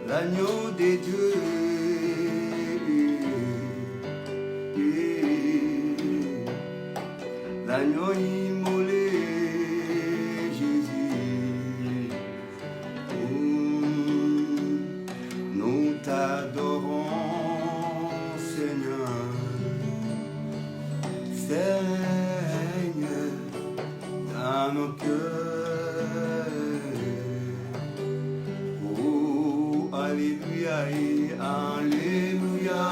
l'agneau des dieux. L'agneau immolé, Jésus. Nous t'adorons, Seigneur. Seigneur, dans nos cœurs. Oh, alléluia et alléluia.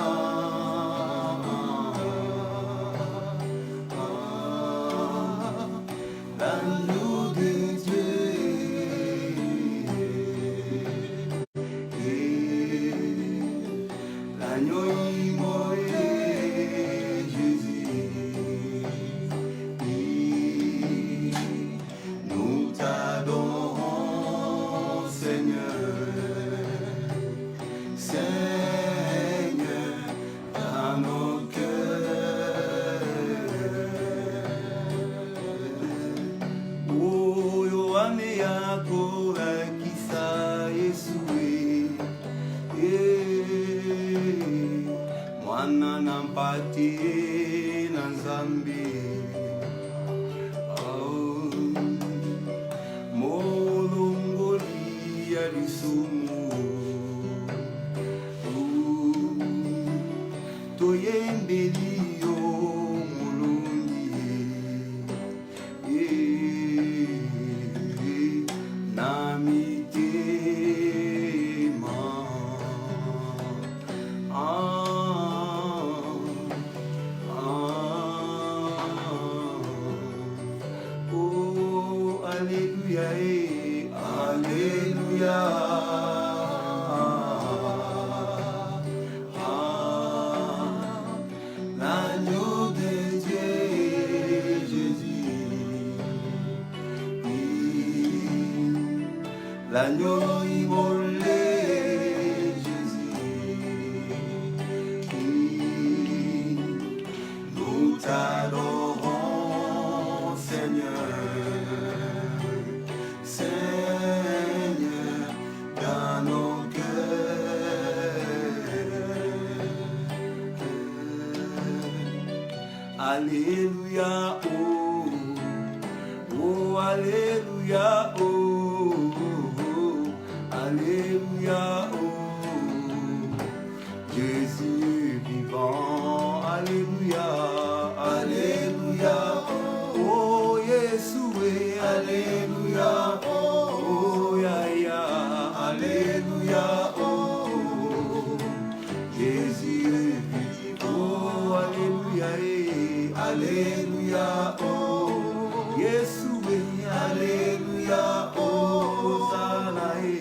L'agneau de Dieu. L'agneau immolé, Jésus. Nous t'adorons, Seigneur. Seigneur, dans nos cœurs. Oh, Yohane yako akisa Yesue. Mwana nampati na Nzambe. Molongoli ya lisumu. Toyembeli yo mulungi. Na mitema. Oh, alléluia et alléluia. L'agneau de Dieu, Jésus. L'agneau immolé, Jésus. Nous t'adorons, Seigneur. Seigneur, dans nos cœurs. Alléluia, oh, oh, alléluia, oh, oh, alléluia, oh, Jésus vivant, alléluia, alléluia, oh, Yeshua, alléluia, oh, ya, ya, alléluia, oh, Jésus vivant, alléluia, alléluia, oh, Yeshua, alléluia, oh, Zanae,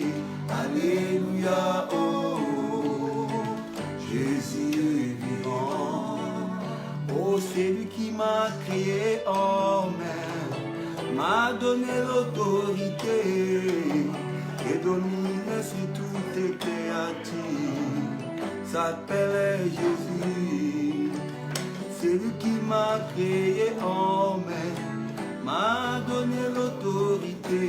alléluia, oh, Jésus vivant. Oh, c'est lui qui m'a créé homme, m'a donné l'autorité et domine sur toutes les créatures, s'appelle Jésus. C'est lui qui m'a créé homme, m'a donné l'autorité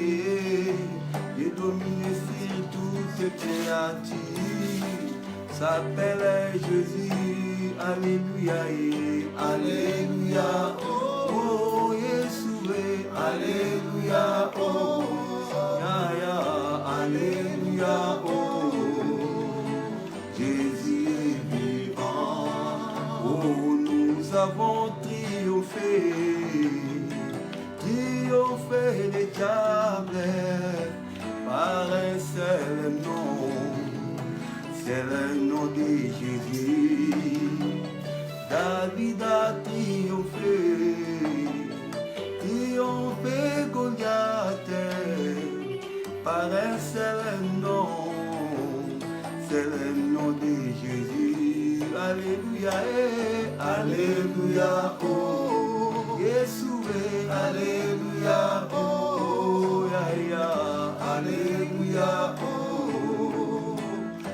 et domine sur toutes les créatures, s'appelle Jésus. Alléluia et alléluia, oh Yeshua, alléluia, oh ya ya, alléluia, oh Jésus est vivant. Oh, nous avons triomphé, triomphé des diables par un seul nom. C'est le nom de Jésus. David a triomphé, triomphé Goliath par un seul nom. C'est le nom de Jésus. Alléluia, alléluia, oh Yeshua, alléluia, oh ya ya, alléluia, oh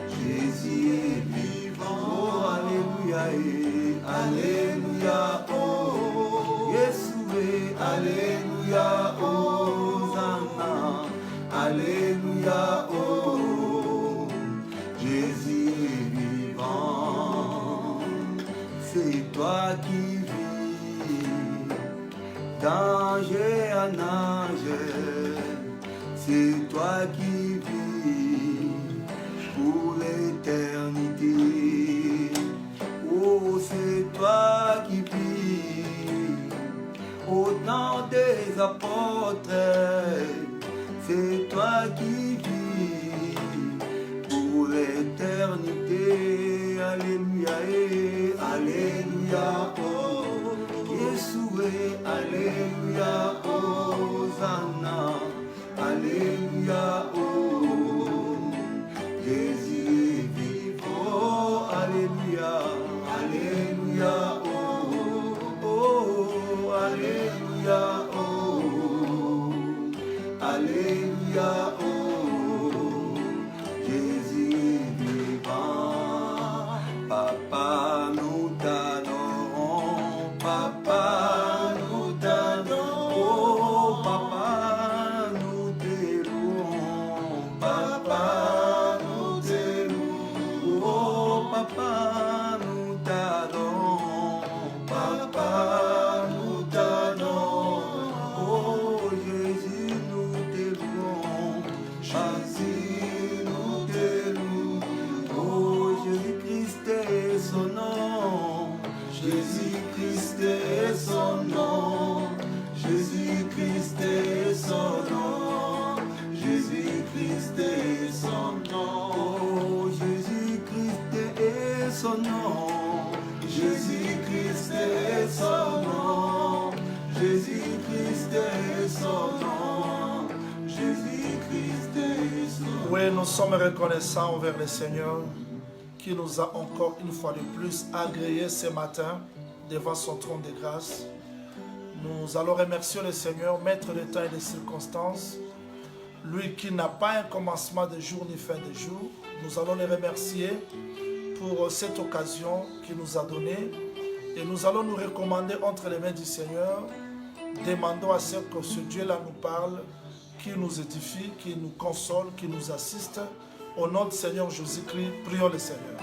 Jésus est vivant, oh alléluia, alléluia, oh Yeshua, alléluia, oh Zana, alléluia, oh toi qui vis danger à nager, c'est toi qui vis pour l'éternité. Oh, c'est toi qui vis au temps des apôtres, c'est toi qui vis pour l'éternité. Alléluia, alléluia, oh, Yeshua, alléluia, Hosanna, alléluia, oh, Jésus est vivant, alléluia, alléluia, oh, oh, alléluia, oh, alléluia, oh, Jésus est vivant. Papa, nous t'adorons, Papa, nous t'adorons, oh, Papa, nous t'élouons, Papa, nous t'élouons, oh, Papa, nous t'adorons, Papa, nous t'adorons, oh, Jésus, nous t'élouons, Jésus, nous t'élouons, oh, Jésus-Christ est son nom, Jésus-Christ est son nom, Jésus-Christ est son nom, Jésus-Christ est son nom, oh, Jésus-Christ est son nom, Jésus-Christ est son nom, Jésus-Christ est son nom, Jésus-Christ est son nom. Oui, nous sommes reconnaissants envers le Seigneur qui nous a encore une fois de plus agréés ce matin devant son trône de grâce. Nous allons remercier le Seigneur, maître des temps et des circonstances, lui qui n'a pas un commencement de jour ni fin de jour. Nous allons le remercier pour cette occasion qu'il nous a donnée et nous allons nous recommander entre les mains du Seigneur. Demandons à ce que ce Dieu-là nous parle, qui nous édifie, qui nous console, qui nous assiste. Au nom du Seigneur Jésus-Christ, prions le Seigneur.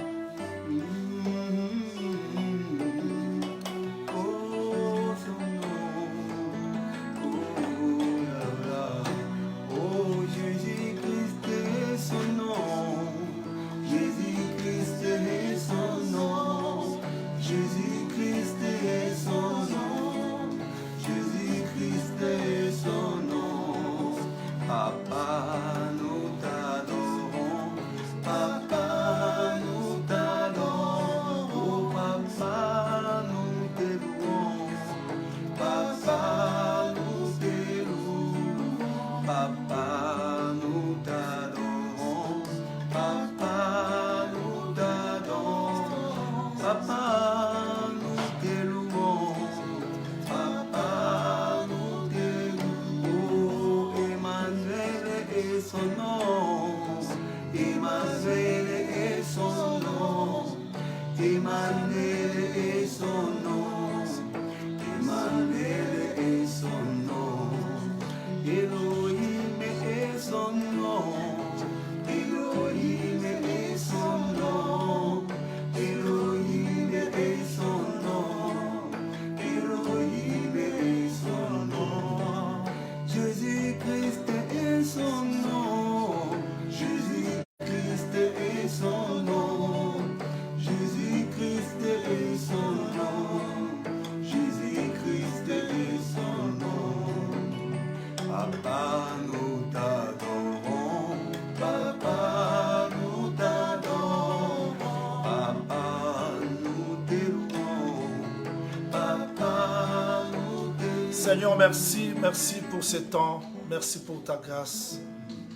Seigneur, merci, merci pour ce temps, merci pour ta grâce,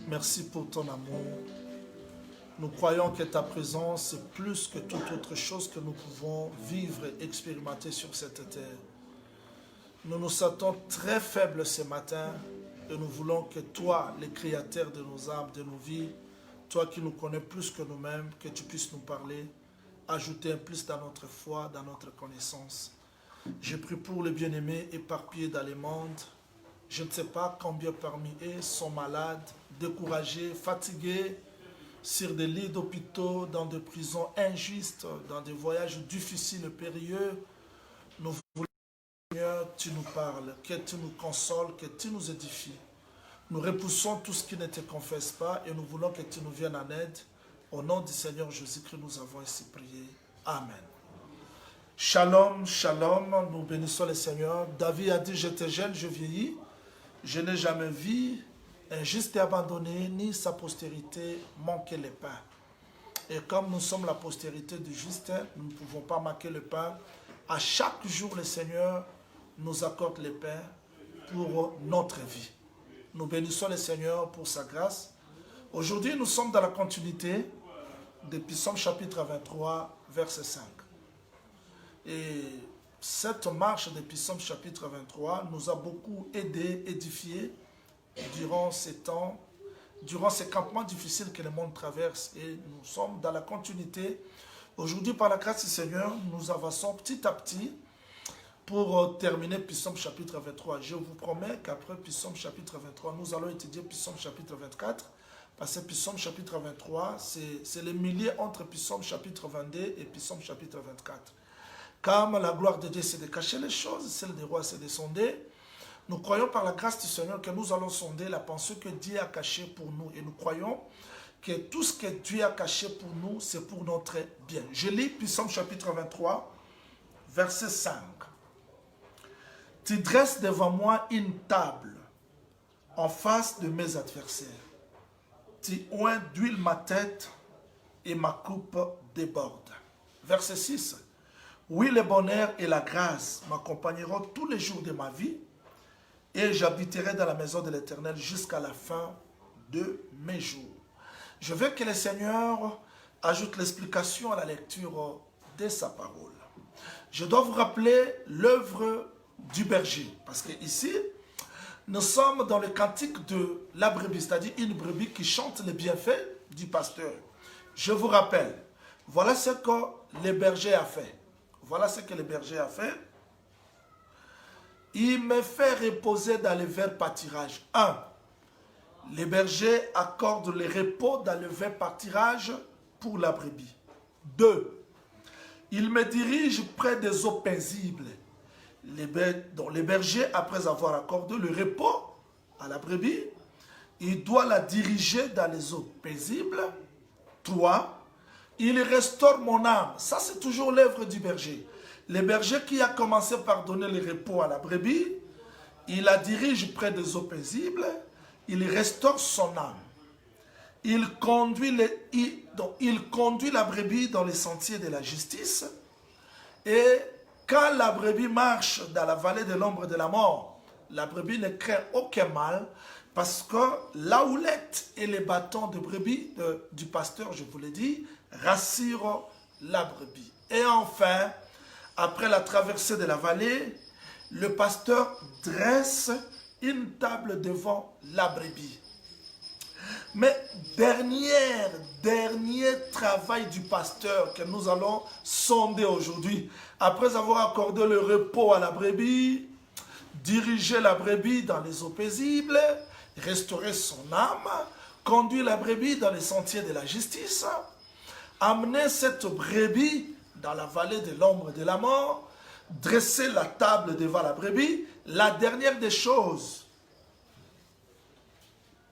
merci pour ton amour. Nous croyons que ta présence est plus que toute autre chose que nous pouvons vivre et expérimenter sur cette terre. Nous nous sentons très faibles ce matin et nous voulons que toi, le créateur de nos âmes, de nos vies, toi qui nous connais plus que nous-mêmes, que tu puisses nous parler, ajouter un plus dans notre foi, dans notre connaissance. Je prie pour les bien-aimés éparpillés dans le monde. Je ne sais pas combien parmi eux sont malades, découragés, fatigués, sur des lits d'hôpitaux, dans des prisons injustes, dans des voyages difficiles et périlleux. Nous voulons, Seigneur, tu nous parles, que tu nous consoles, que tu nous édifies. Nous repoussons tout ce qui ne te confesse pas et nous voulons que tu nous viennes en aide. Au nom du Seigneur Jésus-Christ, nous avons ainsi prié. Amen. Shalom, shalom, nous bénissons le Seigneur. David a dit, j'étais jeune, je vieillis. Je n'ai jamais vu un juste et abandonné, ni sa postérité manquer le pain. Et comme nous sommes la postérité du juste, nous ne pouvons pas manquer le pain. À chaque jour, le Seigneur nous accorde le pain pour notre vie. Nous bénissons le Seigneur pour sa grâce. Aujourd'hui, nous sommes dans la continuité de Psaume chapitre 23, verset 5. Et cette marche de Psaume chapitre 23 nous a beaucoup aidé, édifié durant ces temps, durant ces campements difficiles que le monde traverse. Et nous sommes dans la continuité. Aujourd'hui, par la grâce du Seigneur, nous avançons petit à petit pour terminer Psaume chapitre 23. Je vous promets qu'après Psaume chapitre 23, nous allons étudier Psaume chapitre 24. Parce que Psaume chapitre 23, c'est le milieu entre Psaume chapitre 22 et Psaume chapitre 24. Comme la gloire de Dieu, c'est de cacher les choses, celle des rois, c'est de sonder. Nous croyons par la grâce du Seigneur que nous allons sonder la pensée que Dieu a cachée pour nous. Et nous croyons que tout ce que Dieu a caché pour nous, c'est pour notre bien. Je lis Psaume chapitre 23, verset 5. Tu dresses devant moi une table en face de mes adversaires. Tu oins d'huile ma tête et ma coupe déborde. Verset 6. Oui, le bonheur et la grâce m'accompagneront tous les jours de ma vie et j'habiterai dans la maison de l'Éternel jusqu'à la fin de mes jours. Je veux que le Seigneur ajoute l'explication à la lecture de sa parole. Je dois vous rappeler l'œuvre du berger, parce que ici, nous sommes dans le cantique de la brebis, c'est-à-dire une brebis qui chante les bienfaits du pasteur. Je vous rappelle, voilà ce que le berger a fait. Voilà ce que le berger a fait. Il me fait reposer dans le vert pâturage. 1. Le berger accorde le repos dans le vert pâturage pour la brebis. 2. Il me dirige près des eaux paisibles. Le berger, après avoir accordé le repos à la brebis, il doit la diriger dans les eaux paisibles. 3. Il restaure mon âme. Ça, c'est toujours l'œuvre du berger. Le berger qui a commencé par donner le repos à la brebis, il la dirige près des eaux paisibles, il restaure son âme. Il conduit la brebis dans les sentiers de la justice. Et quand la brebis marche dans la vallée de l'ombre de la mort, la brebis ne craint aucun mal parce que la houlette et les bâtons de brebis du pasteur, je vous l'ai dit, rassurent la brebis. Et enfin, après la traversée de la vallée, le pasteur dresse une table devant la brebis. Mais dernier travail du pasteur que nous allons sonder aujourd'hui, après avoir accordé le repos à la brebis, diriger la brebis dans les eaux paisibles, restaurer son âme, conduire la brebis dans les sentiers de la justice, amener cette brebis dans la vallée de l'ombre de la mort, dresser la table devant la brebis, la dernière des choses,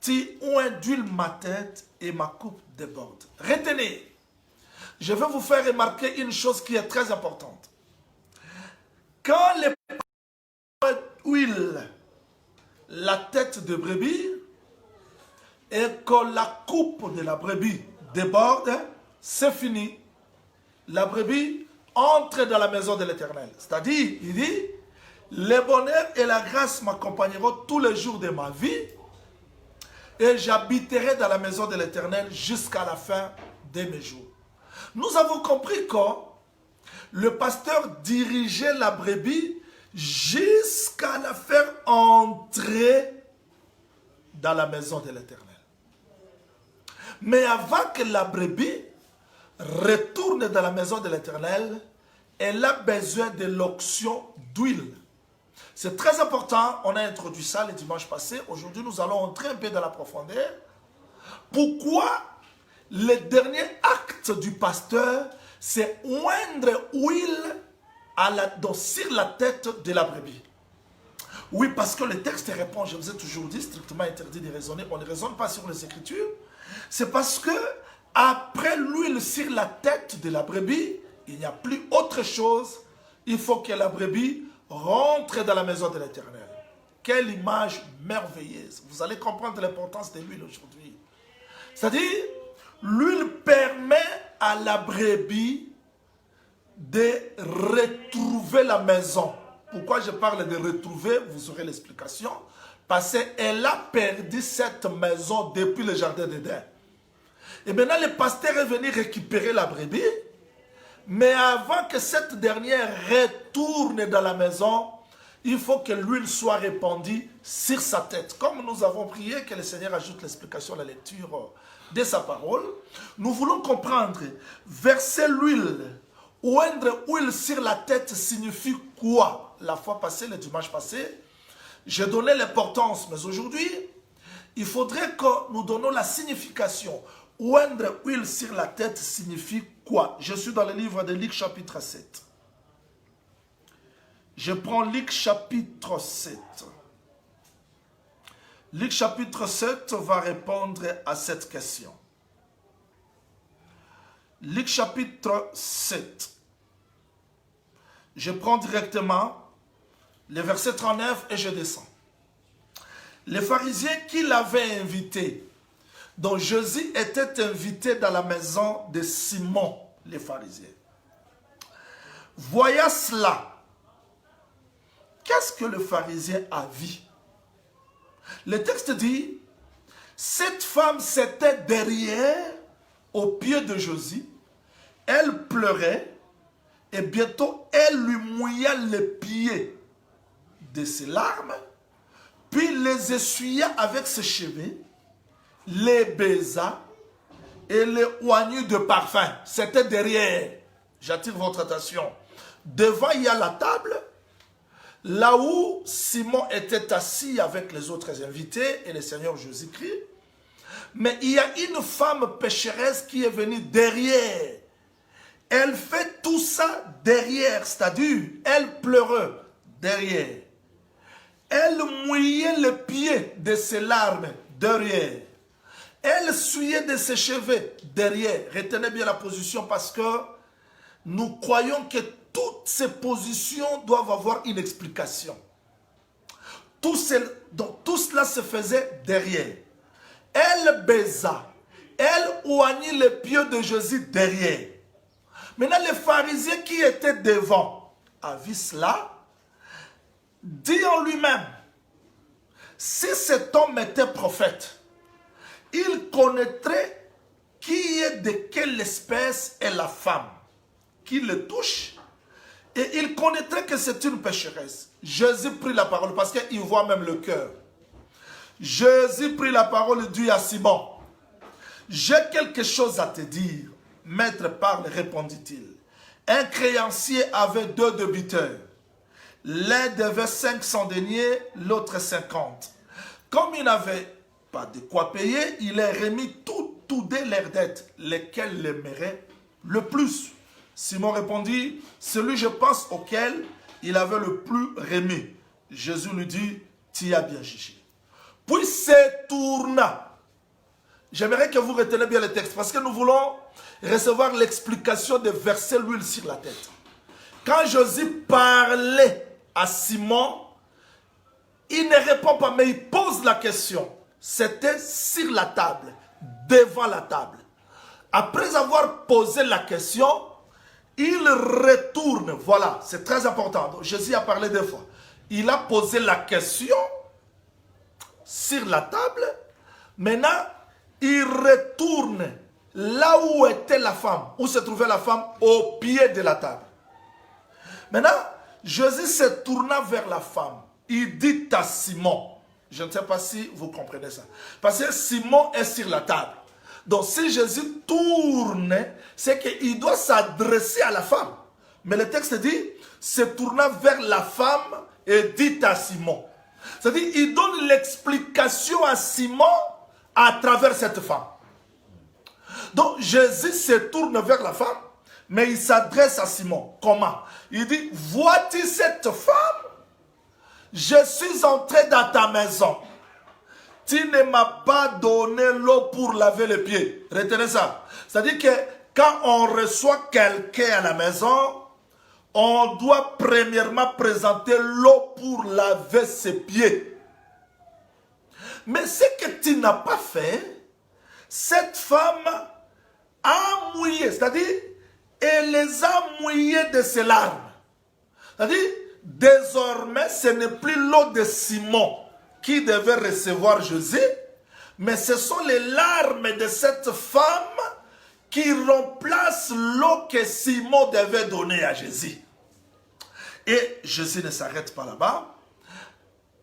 tu oins d'huile ma tête et ma coupe déborde. Retenez, je vais vous faire remarquer une chose qui est très importante. Quand les huile la tête de brebis et que la coupe de la brebis déborde, c'est fini. La brebis entre dans la maison de l'Éternel. C'est-à-dire, il dit, le bonheur et la grâce m'accompagneront tous les jours de ma vie et j'habiterai dans la maison de l'Éternel jusqu'à la fin de mes jours. Nous avons compris que le pasteur dirigeait la brebis jusqu'à la faire entrer dans la maison de l'Éternel. Mais avant que la brebis retourne dans la maison de l'Éternel, elle a besoin de l'onction d'huile. C'est très important, on a introduit ça le dimanche passé. Aujourd'hui, nous allons entrer un peu dans la profondeur. Pourquoi le dernier acte du pasteur, c'est oindre huile donc, sur la tête de la brebis. Oui, parce que le texte répond, je vous ai toujours dit, strictement interdit de raisonner. On ne raisonne pas sur les Écritures. C'est parce que après l'huile sur la tête de la brebis, il n'y a plus autre chose. Il faut que la brebis rentre dans la maison de l'Éternel. Quelle image merveilleuse. Vous allez comprendre l'importance de l'huile aujourd'hui. C'est-à-dire, l'huile permet à la brebis de retrouver la maison. Pourquoi je parle de retrouver, vous aurez l'explication. Parce qu'elle a perdu cette maison depuis le jardin d'Éden. Et maintenant, le pasteur est venu récupérer la brebis. Mais avant que cette dernière retourne dans la maison, il faut que l'huile soit répandue sur sa tête. Comme nous avons prié que le Seigneur ajoute l'explication à la lecture de sa parole, nous voulons comprendre, verser l'huile, oindre huile sur la tête signifie quoi? La fois passée, le dimanche passé, j'ai donné l'importance, mais aujourd'hui, il faudrait que nous donnions la signification. Oindre huile sur la tête signifie quoi? Je suis dans le livre de Luc chapitre 7. Je prends Luc chapitre 7. Luc chapitre 7 va répondre à cette question. Luc chapitre 7. Je prends directement le verset 39 et je descends. Les pharisiens qui l'avaient invité, dont Jésus était invité dans la maison de Simon, les pharisiens. Voyant cela, qu'est-ce que le pharisien a vu? Le texte dit, cette femme s'était derrière, au pied de Jésus, elle pleurait, et bientôt elle lui mouilla les pieds de ses larmes, puis les essuya avec ses cheveux, les baisa et les oignit de parfum. C'était derrière. J'attire votre attention. Devant, il y a la table, là où Simon était assis avec les autres invités et le Seigneur Jésus-Christ. Mais il y a une femme pécheresse qui est venue derrière. Elle fait tout ça derrière, c'est-à-dire, elle pleurait derrière. Elle mouillait les pieds de ses larmes derrière. Elle essuyait de ses cheveux derrière. Retenez bien la position parce que nous croyons que toutes ces positions doivent avoir une explication. Donc tout cela se faisait derrière. Elle baisa. Elle oignit les pieds de Jésus derrière. Maintenant, les pharisiens qui étaient devant, a vu cela, dit en lui-même, si cet homme était prophète, il connaîtrait qui est de quelle espèce est la femme qui le touche et il connaîtrait que c'est une pécheresse. Jésus prit la parole parce qu'il voit même le cœur. Jésus prit la parole et dit à Simon, j'ai quelque chose à te dire. Maître parle, répondit-il. Un créancier avait 2 débiteurs. L'un devait 500 deniers, l'autre 50. Comme il n'avait pas de quoi payer, il leur remis tous deux leurs dettes, lesquelles l'aimeraient le plus. Simon répondit, celui je pense auquel il avait le plus remis. Jésus lui dit, tu as bien jugé. Puis se tourna. J'aimerais que vous reteniez bien le texte parce que nous voulons recevoir l'explication de verser l'huile sur la tête. Quand Jésus parlait à Simon, il ne répond pas, mais il pose la question. C'était sur la table, devant la table. Après avoir posé la question, il retourne. Voilà, c'est très important. Donc, Jésus a parlé 2 fois. Il a posé la question sur la table. Maintenant, il retourne là où était la femme, où se trouvait la femme, au pied de la table. Maintenant, Jésus se tourna vers la femme. Il dit à Simon, je ne sais pas si vous comprenez ça, parce que Simon est sur la table. Donc si Jésus tourne, c'est qu'il doit s'adresser à la femme. Mais le texte dit, se tourna vers la femme et dit à Simon. C'est-à-dire, il donne l'explication à Simon à travers cette femme. Donc Jésus se tourne vers la femme, Mais il s'adresse à Simon. Comment? Il dit, vois-tu cette femme? Je suis entré dans ta maison. Tu ne m'as pas donné l'eau pour laver les pieds. Retenez ça. C'est-à-dire que quand on reçoit quelqu'un à la maison, on doit premièrement présenter l'eau pour laver ses pieds. Mais ce que tu n'as pas fait, cette femme a mouillé, c'est-à-dire, elle les a mouillés de ses larmes. C'est-à-dire, désormais, ce n'est plus l'eau de Simon qui devait recevoir Jésus, mais ce sont les larmes de cette femme qui remplacent l'eau que Simon devait donner à Jésus. Et Jésus ne s'arrête pas là-bas.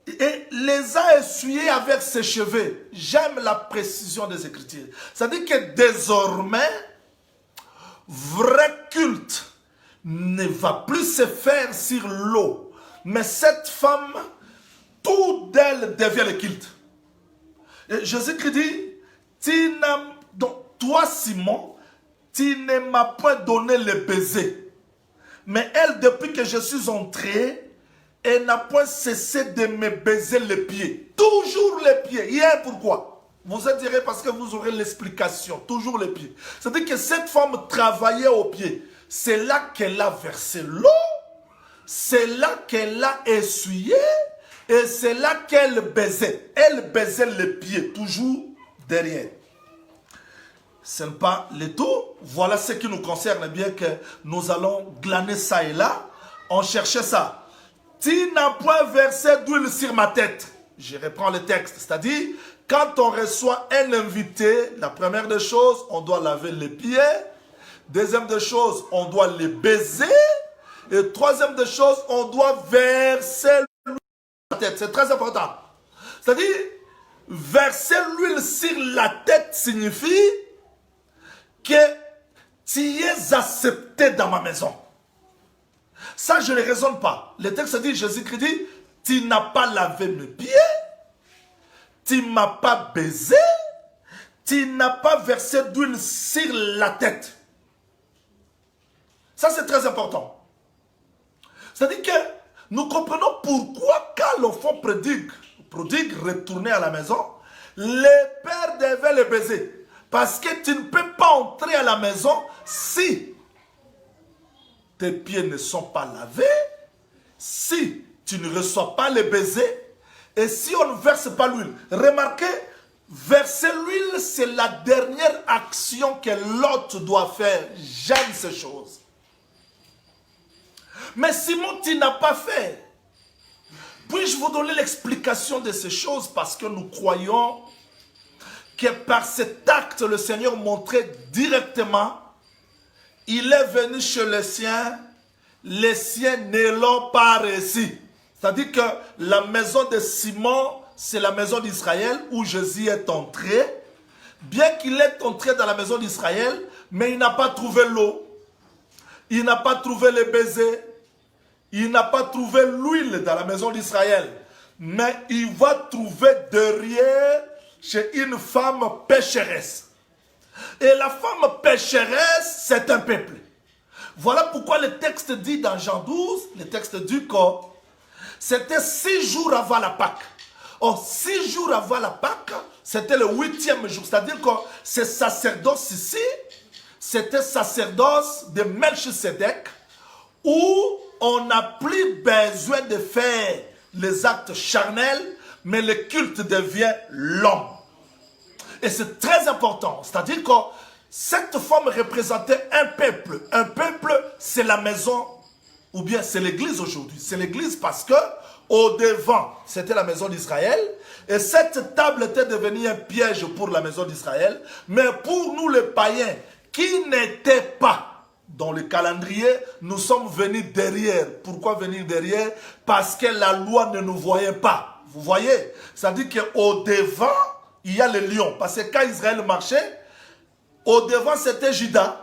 Et les a essuyés avec ses cheveux. J'aime la précision des Écritures. C'est-à-dire que désormais, vrai culte ne va plus se faire sur l'eau. Mais cette femme, tout d'elle devient le culte. Et Jésus-Christ dit, toi Simon, tu ne m'as pas donné le baiser. Mais elle, depuis que je suis entré, elle n'a pas cessé de me baiser les pieds. Toujours les pieds. Hier, pourquoi? Vous direz parce que vous aurez l'explication. Toujours les pieds. C'est-à-dire que cette femme travaillait aux pieds. C'est là qu'elle a versé l'eau. C'est là qu'elle a essuyé. Et c'est là qu'elle baisait. Elle baisait les pieds. Toujours derrière. Ce n'est pas le tout. Voilà ce qui nous concerne, bien que nous allons glaner ça et là. On cherchait ça. Tu n'as point versé d'huile sur ma tête. Je reprends le texte. C'est-à-dire, quand on reçoit un invité, la première des choses, on doit laver les pieds. Deuxième des choses, on doit les baiser. Et troisième des choses, on doit verser l'huile sur la tête. C'est très important. C'est-à-dire, verser l'huile sur la tête signifie que tu es accepté dans ma maison. Ça, je ne raisonne pas. Le texte dit, Jésus-Christ dit, tu n'as pas lavé mes pieds, tu ne m'as pas baisé, tu n'as pas versé d'huile sur la tête. Ça, c'est très important. C'est-à-dire que nous comprenons pourquoi quand l'enfant prodigue retourner à la maison, les pères devaient le baiser. Parce que tu ne peux pas entrer à la maison si tes pieds ne sont pas lavés, si tu ne reçois pas les baisers, et si on ne verse pas l'huile. Remarquez, verser l'huile, c'est la dernière action que l'hôte doit faire. J'aime ces choses. Mais Simon, tu n'as pas fait. Puis-je vous donner l'explication de ces choses parce que nous croyons que par cet acte, le Seigneur montrait directement, il est venu chez les siens ne l'ont pas reçu. C'est-à-dire que la maison de Simon, c'est la maison d'Israël où Jésus est entré. Bien qu'il est entré dans la maison d'Israël, mais il n'a pas trouvé l'eau. Il n'a pas trouvé les baisers. Il n'a pas trouvé l'huile dans la maison d'Israël. Mais il va trouver derrière chez une femme pécheresse. Et la femme pécheresse, c'est un peuple. Voilà pourquoi le texte dit dans Jean 12, le texte dit que c'était 6 jours avant la Pâque. Or, 6 jours avant la Pâque, c'était le 8e jour. C'est-à-dire que ce sacerdoce ici, c'était sacerdoce de Melchisedec, où on n'a plus besoin de faire les actes charnels, mais le culte devient l'homme. Et c'est très important. C'est-à-dire que cette femme représentait un peuple. Un peuple, c'est la maison, ou bien c'est l'église aujourd'hui. C'est l'église parce que au devant, c'était la maison d'Israël. Et cette table était devenue un piège pour la maison d'Israël. Mais pour nous les païens, qui n'étaient pas dans le calendrier, nous sommes venus derrière. Pourquoi venir derrière? Parce que la loi ne nous voyait pas. Vous voyez? C'est-à-dire qu'au devant, il y a le lion. Parce que quand Israël marchait, au devant c'était Judas.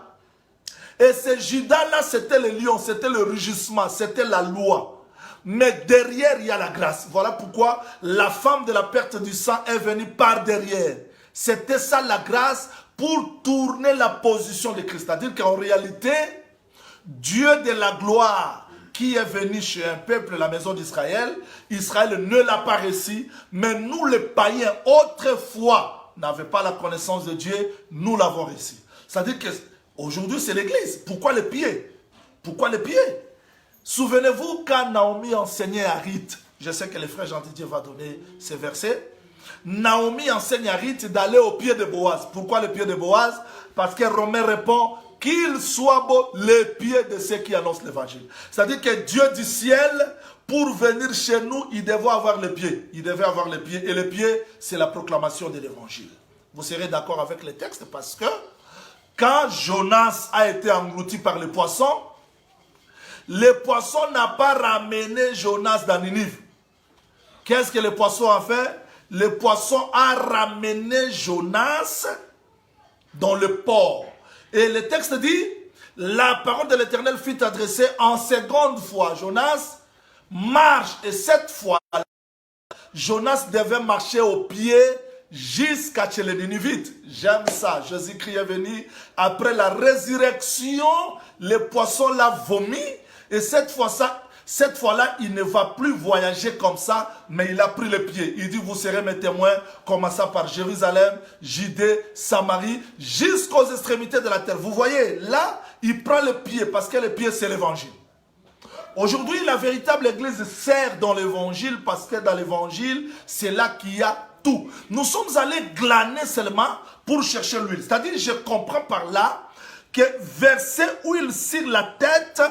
Et ce Judas-là, c'était le lion, c'était le rugissement, c'était la loi. Mais derrière, il y a la grâce. Voilà pourquoi la femme de la perte du sang est venue par derrière. C'était ça la grâce pour tourner la position de Christ. C'est-à-dire qu'en réalité, Dieu de la gloire qui est venu chez un peuple, la maison d'Israël, Israël ne l'a pas reçu, mais nous les païens, autrefois, n'avaient pas la connaissance de Dieu, nous l'avons reçu. C'est-à-dire qu'aujourd'hui c'est l'église. Pourquoi les pieds? Pourquoi les pieds? Souvenez-vous quand Naomi enseignait à Ruth, je sais que le frère Jean-Didier va donner ces versets, Naomi enseigne à Ruth d'aller au pied de Boaz. Pourquoi le pied de Boaz? Parce que Romain répond qu'il soit beau les pieds de ceux qui annoncent l'évangile. C'est-à-dire que Dieu du ciel, pour venir chez nous, il devait avoir les pieds. Il devait avoir les pieds. Et les pieds, c'est la proclamation de l'évangile. Vous serez d'accord avec le texte parce que quand Jonas a été englouti par les poissons n'a pas ramené Jonas dans Ninive. Qu'est-ce que le poisson a fait? Le poisson a ramené Jonas dans le port. Et le texte dit, la parole de l'Éternel fut adressée en seconde fois. Jonas marche et cette fois, Jonas devait marcher au pied jusqu'à chez les Ninivites. J'aime ça. Jésus-Christ est venu après la résurrection. Le poisson l'a vomi. Et cette fois-là, il ne va plus voyager comme ça, mais il a pris le pied. Il dit, vous serez mes témoins, commençant par Jérusalem, Judée, Samarie, jusqu'aux extrémités de la terre. Vous voyez, là, il prend le pied, parce que le pied, c'est l'évangile. Aujourd'hui, la véritable église sert dans l'évangile, parce que dans l'évangile, c'est là qu'il y a tout. Nous sommes allés glaner seulement pour chercher l'huile. C'est-à-dire, je comprends par là que verser huile sur la tête,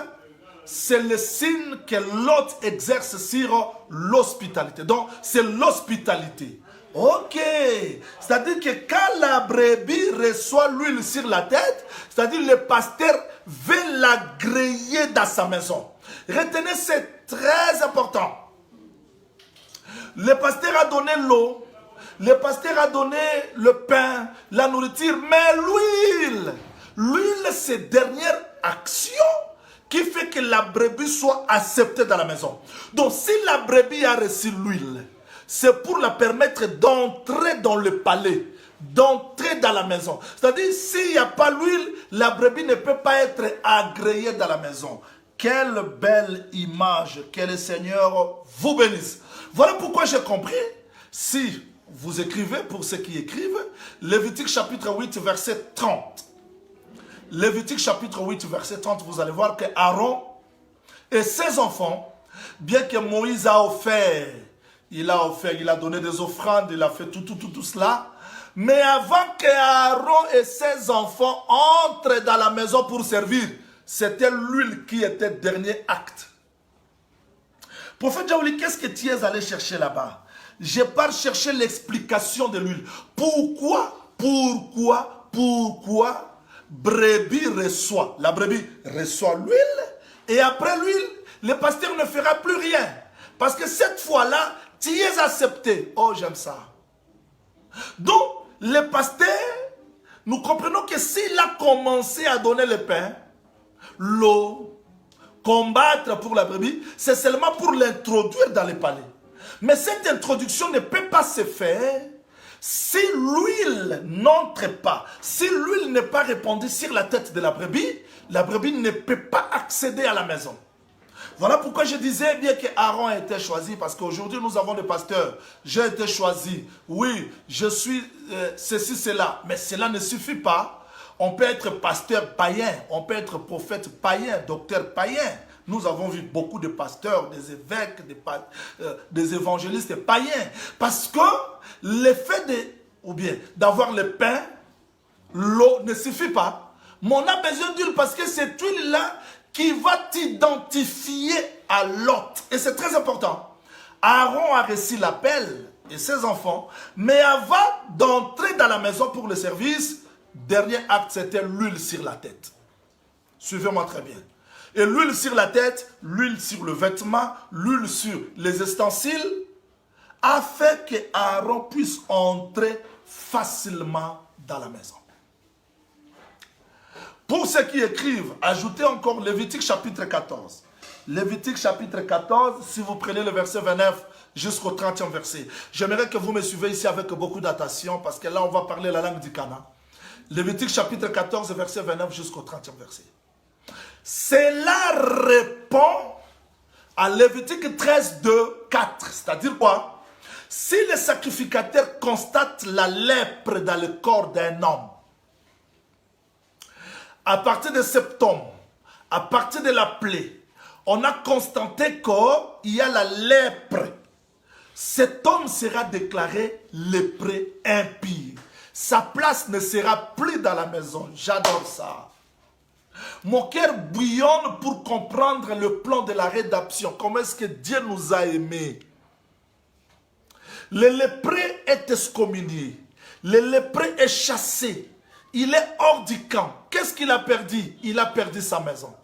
c'est le signe que l'autre exerce sur l'hospitalité. Donc, c'est l'hospitalité. Ok. C'est-à-dire que quand la brebis reçoit l'huile sur la tête, c'est-à-dire le pasteur veut l'agréer dans sa maison. Retenez, c'est très important. Le pasteur a donné l'eau, le pasteur a donné le pain, la nourriture, mais l'huile, c'est dernière action qui fait que la brebis soit acceptée dans la maison. Donc, si la brebis a reçu l'huile, c'est pour la permettre d'entrer dans le palais, d'entrer dans la maison. C'est-à-dire, s'il n'y a pas l'huile, la brebis ne peut pas être agréée dans la maison. Quelle belle image, que le Seigneur vous bénisse. Voilà pourquoi j'ai compris, si vous écrivez, pour ceux qui écrivent, Lévitique chapitre 8, verset 30. Lévitique chapitre 8, verset 30, vous allez voir que Aaron et ses enfants, bien que Moïse a offert, il a donné des offrandes, il a fait tout cela, mais avant que Aaron et ses enfants entrent dans la maison pour servir, c'était l'huile qui était le dernier acte. Prophète Jaouli, qu'est-ce que tu es allé chercher là-bas? Je pars chercher l'explication de l'huile. Pourquoi la brebis reçoit l'huile, et après l'huile, le pasteur ne fera plus rien. Parce que cette fois-là, tu es accepté. Oh, j'aime ça. Donc, le pasteur, nous comprenons que s'il a commencé à donner le pain, l'eau, combattre pour la brebis, c'est seulement pour l'introduire dans le palais. Mais cette introduction ne peut pas se faire si l'huile n'entre pas, si l'huile n'est pas répandue sur la tête de la brebis ne peut pas accéder à la maison. Voilà pourquoi je disais bien que Aaron a été choisi, parce qu'aujourd'hui nous avons des pasteurs. J'ai été choisi, oui, je suis ceci, cela, mais cela ne suffit pas. On peut être pasteur païen, on peut être prophète païen, docteur païen. Nous avons vu beaucoup de pasteurs, des évêques, des évangélistes païens. Parce que l'effet d'avoir le pain, l'eau ne suffit pas. Mais on a besoin d'huile parce que cette huile-là qui va t'identifier à l'autre. Et c'est très important. Aaron a reçu l'appel et ses enfants, mais avant d'entrer dans la maison pour le service, dernier acte, c'était l'huile sur la tête. Suivez-moi très bien. Et l'huile sur la tête, l'huile sur le vêtement, l'huile sur les ustensiles, a fait que Aaron puisse entrer facilement dans la maison. Pour ceux qui écrivent, ajoutez encore Lévitique chapitre 14. Lévitique chapitre 14, si vous prenez le verset 29 jusqu'au 30e verset. J'aimerais que vous me suivez ici avec beaucoup d'attention parce que là on va parler la langue du Cana. Lévitique chapitre 14, verset 29 jusqu'au 30e verset. Cela répond à Lévitique 13, 2, 4. C'est-à-dire quoi? Si le sacrificateur constate la lèpre dans le corps d'un homme, à partir de septembre, à partir de la plaie, on a constaté qu'il y a la lèpre. Cet homme sera déclaré lépreux impie. Sa place ne sera plus dans la maison. J'adore ça. Mon cœur bouillonne pour comprendre le plan de la rédemption. Comment est-ce que Dieu nous a aimés? Le lépreux est excommunié. Le lépreux est chassé. Il est hors du camp. Qu'est-ce qu'il a perdu? Il a perdu sa maison.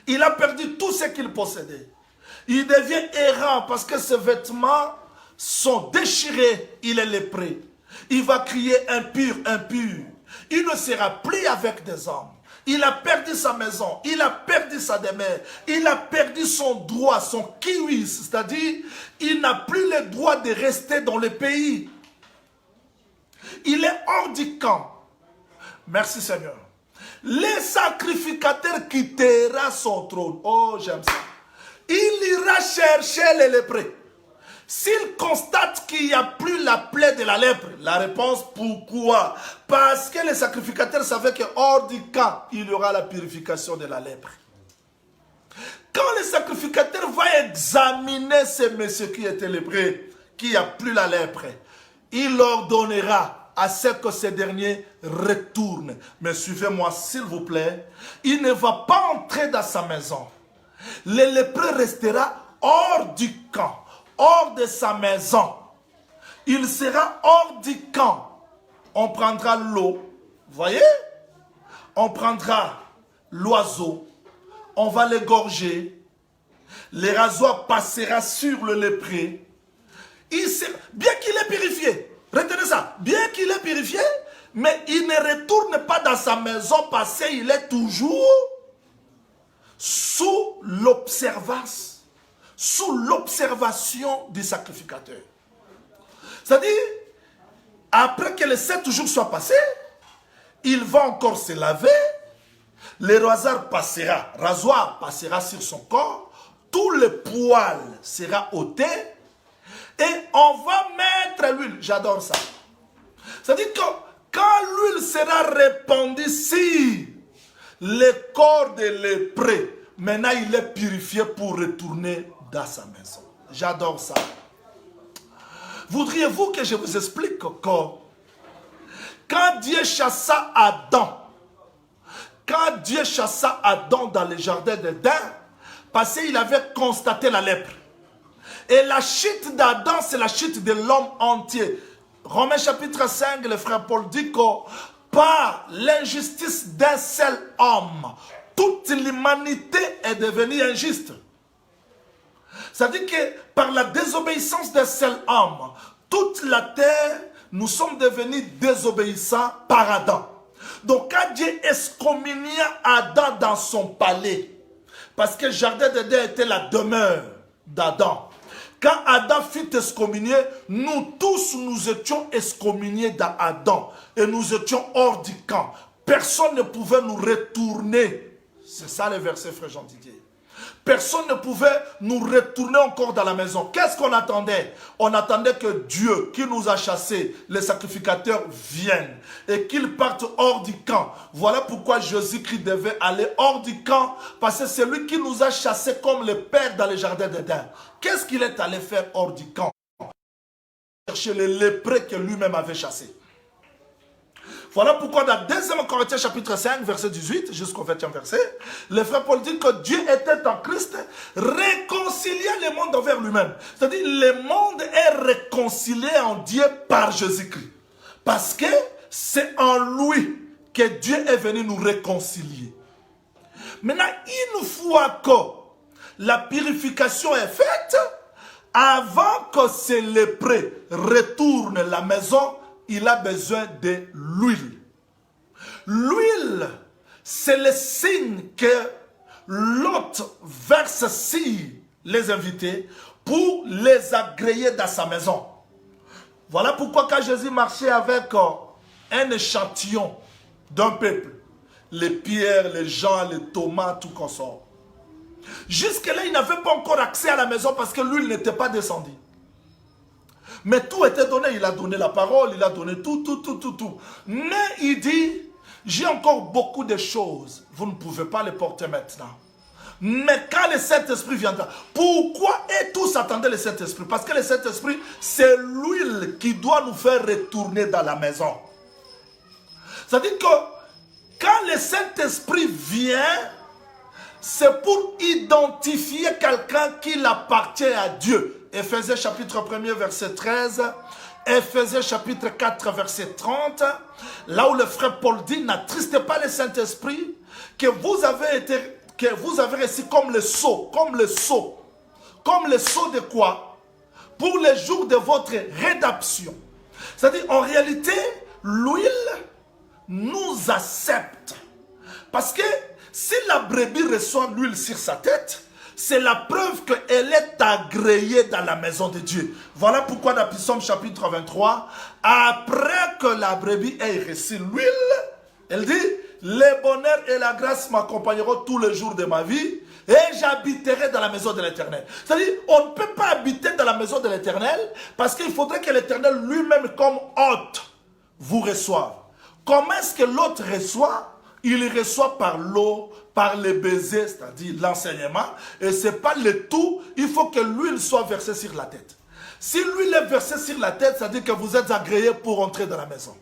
Il a perdu tout ce qu'il possédait. Il devient errant parce que ses vêtements sont déchirés. Il est lépreux. Il va crier impur, impur. Il ne sera plus avec des hommes. Il a perdu sa maison. Il a perdu sa demeure. Il a perdu son droit, son kiwis. C'est-à-dire, il n'a plus le droit de rester dans le pays. Il est hors du camp. Merci Seigneur. Le sacrificateur quittera son trône. Oh, j'aime ça. Il ira chercher les lépreux. S'il constate qu'il n'y a plus la plaie de la lèpre, la réponse pourquoi? Parce que le sacrificateur savait que hors du camp, il y aura la purification de la lèpre. Quand le sacrificateur va examiner ce monsieur qui était lépreux, qui n'a plus la lèpre, il ordonnera à ce que ce dernier retourne. Mais suivez-moi s'il vous plaît. Il ne va pas entrer dans sa maison. Le lépreux restera hors du camp, hors de sa maison. Il sera hors du camp. On prendra l'eau, voyez? On prendra l'oiseau, on va l'égorger. Le rasoir passera sur le lépreux. Bien qu'il est purifié, retenez ça, bien qu'il est purifié, mais il ne retourne pas dans sa maison parce qu'il est toujours sous l'observance, sous l'observation du sacrificateur. C'est-à-dire, après que les 7 jours soient passés, il va encore se laver, le rasoir passera sur son corps, tout le poil sera ôté, et on va mettre l'huile. J'adore ça. C'est-à-dire que quand l'huile sera répandue sur le corps de lépreux, maintenant il est purifié pour retourner dans sa maison. J'adore ça. Voudriez-vous que je vous explique que quand Dieu chassa Adam, dans le jardin d'Éden, parce qu'il avait constaté la lèpre. Et la chute d'Adam, c'est la chute de l'homme entier. Romains chapitre 5, le frère Paul dit que par l'injustice d'un seul homme, toute l'humanité est devenue injuste. C'est-à-dire que par la désobéissance d'un seul homme, toute la terre, nous sommes devenus désobéissants par Adam. Donc quand Dieu excommunia Adam dans son palais, parce que le jardin d'Éden était la demeure d'Adam, quand Adam fut excommunié, nous tous nous étions excommuniés dans Adam et nous étions hors du camp. Personne ne pouvait nous retourner. C'est ça le verset, frère Jean Didier. Personne ne pouvait nous retourner encore dans la maison. Qu'est-ce qu'on attendait? On attendait que Dieu, qui nous a chassés, les sacrificateurs, viennent et qu'ils partent hors du camp. Voilà pourquoi Jésus-Christ devait aller hors du camp, parce que c'est lui qui nous a chassés comme le Père dans le jardin d'Éden. Qu'est-ce qu'il est allé faire hors du camp? Chercher les lépreux que lui-même avait chassés. Voilà pourquoi dans 2 Corinthiens chapitre 5, verset 18, jusqu'au 20e verset, le frère Paul dit que Dieu était en Christ, réconciliant le monde envers lui-même. C'est-à-dire, le monde est réconcilié en Dieu par Jésus-Christ. Parce que c'est en lui que Dieu est venu nous réconcilier. Maintenant, une fois que la purification est faite, avant que ces lépreux retournent à la maison, il a besoin de l'huile. L'huile, c'est le signe que l'hôte verse sur les invités pour les agréer dans sa maison. Voilà pourquoi quand Jésus marchait avec un échantillon d'un peuple, les Pierre, les Jean, les Thomas, tout consort. Jusque-là, il n'avait pas encore accès à la maison parce que l'huile n'était pas descendue. Mais tout était donné. Il a donné la parole, il a donné tout. Mais il dit, j'ai encore beaucoup de choses. Vous ne pouvez pas les porter maintenant. Mais quand le Saint-Esprit viendra, pourquoi et tous attendaient le Saint-Esprit? Parce que le Saint-Esprit, c'est l'huile qui doit nous faire retourner dans la maison. C'est-à-dire que quand le Saint-Esprit vient, c'est pour identifier quelqu'un qui appartient à Dieu. Éphésiens chapitre 1er verset 13, Éphésiens chapitre 4 verset 30, là où le frère Paul dit, n'attristez pas le Saint-Esprit, que vous avez reçu comme le sceau. Comme le sceau de quoi? Pour les jours de votre rédemption. C'est-à-dire, en réalité, l'huile nous accepte. Parce que si la brebis reçoit l'huile sur sa tête, c'est la preuve qu'elle est agréée dans la maison de Dieu. Voilà pourquoi dans Psaume chapitre 23, après que la brebis ait reçu l'huile, elle dit, le bonheur et la grâce m'accompagneront tous les jours de ma vie et j'habiterai dans la maison de l'Éternel. C'est-à-dire, on ne peut pas habiter dans la maison de l'Éternel parce qu'il faudrait que l'Éternel lui-même comme hôte vous reçoive. Comment est-ce que l'autre reçoit? Il reçoit par l'eau, par les baisers, c'est-à-dire l'enseignement. Et ce n'est pas le tout, il faut que l'huile soit versée sur la tête. Si l'huile est versée sur la tête, ça veut dire que vous êtes agréé pour entrer dans la maison.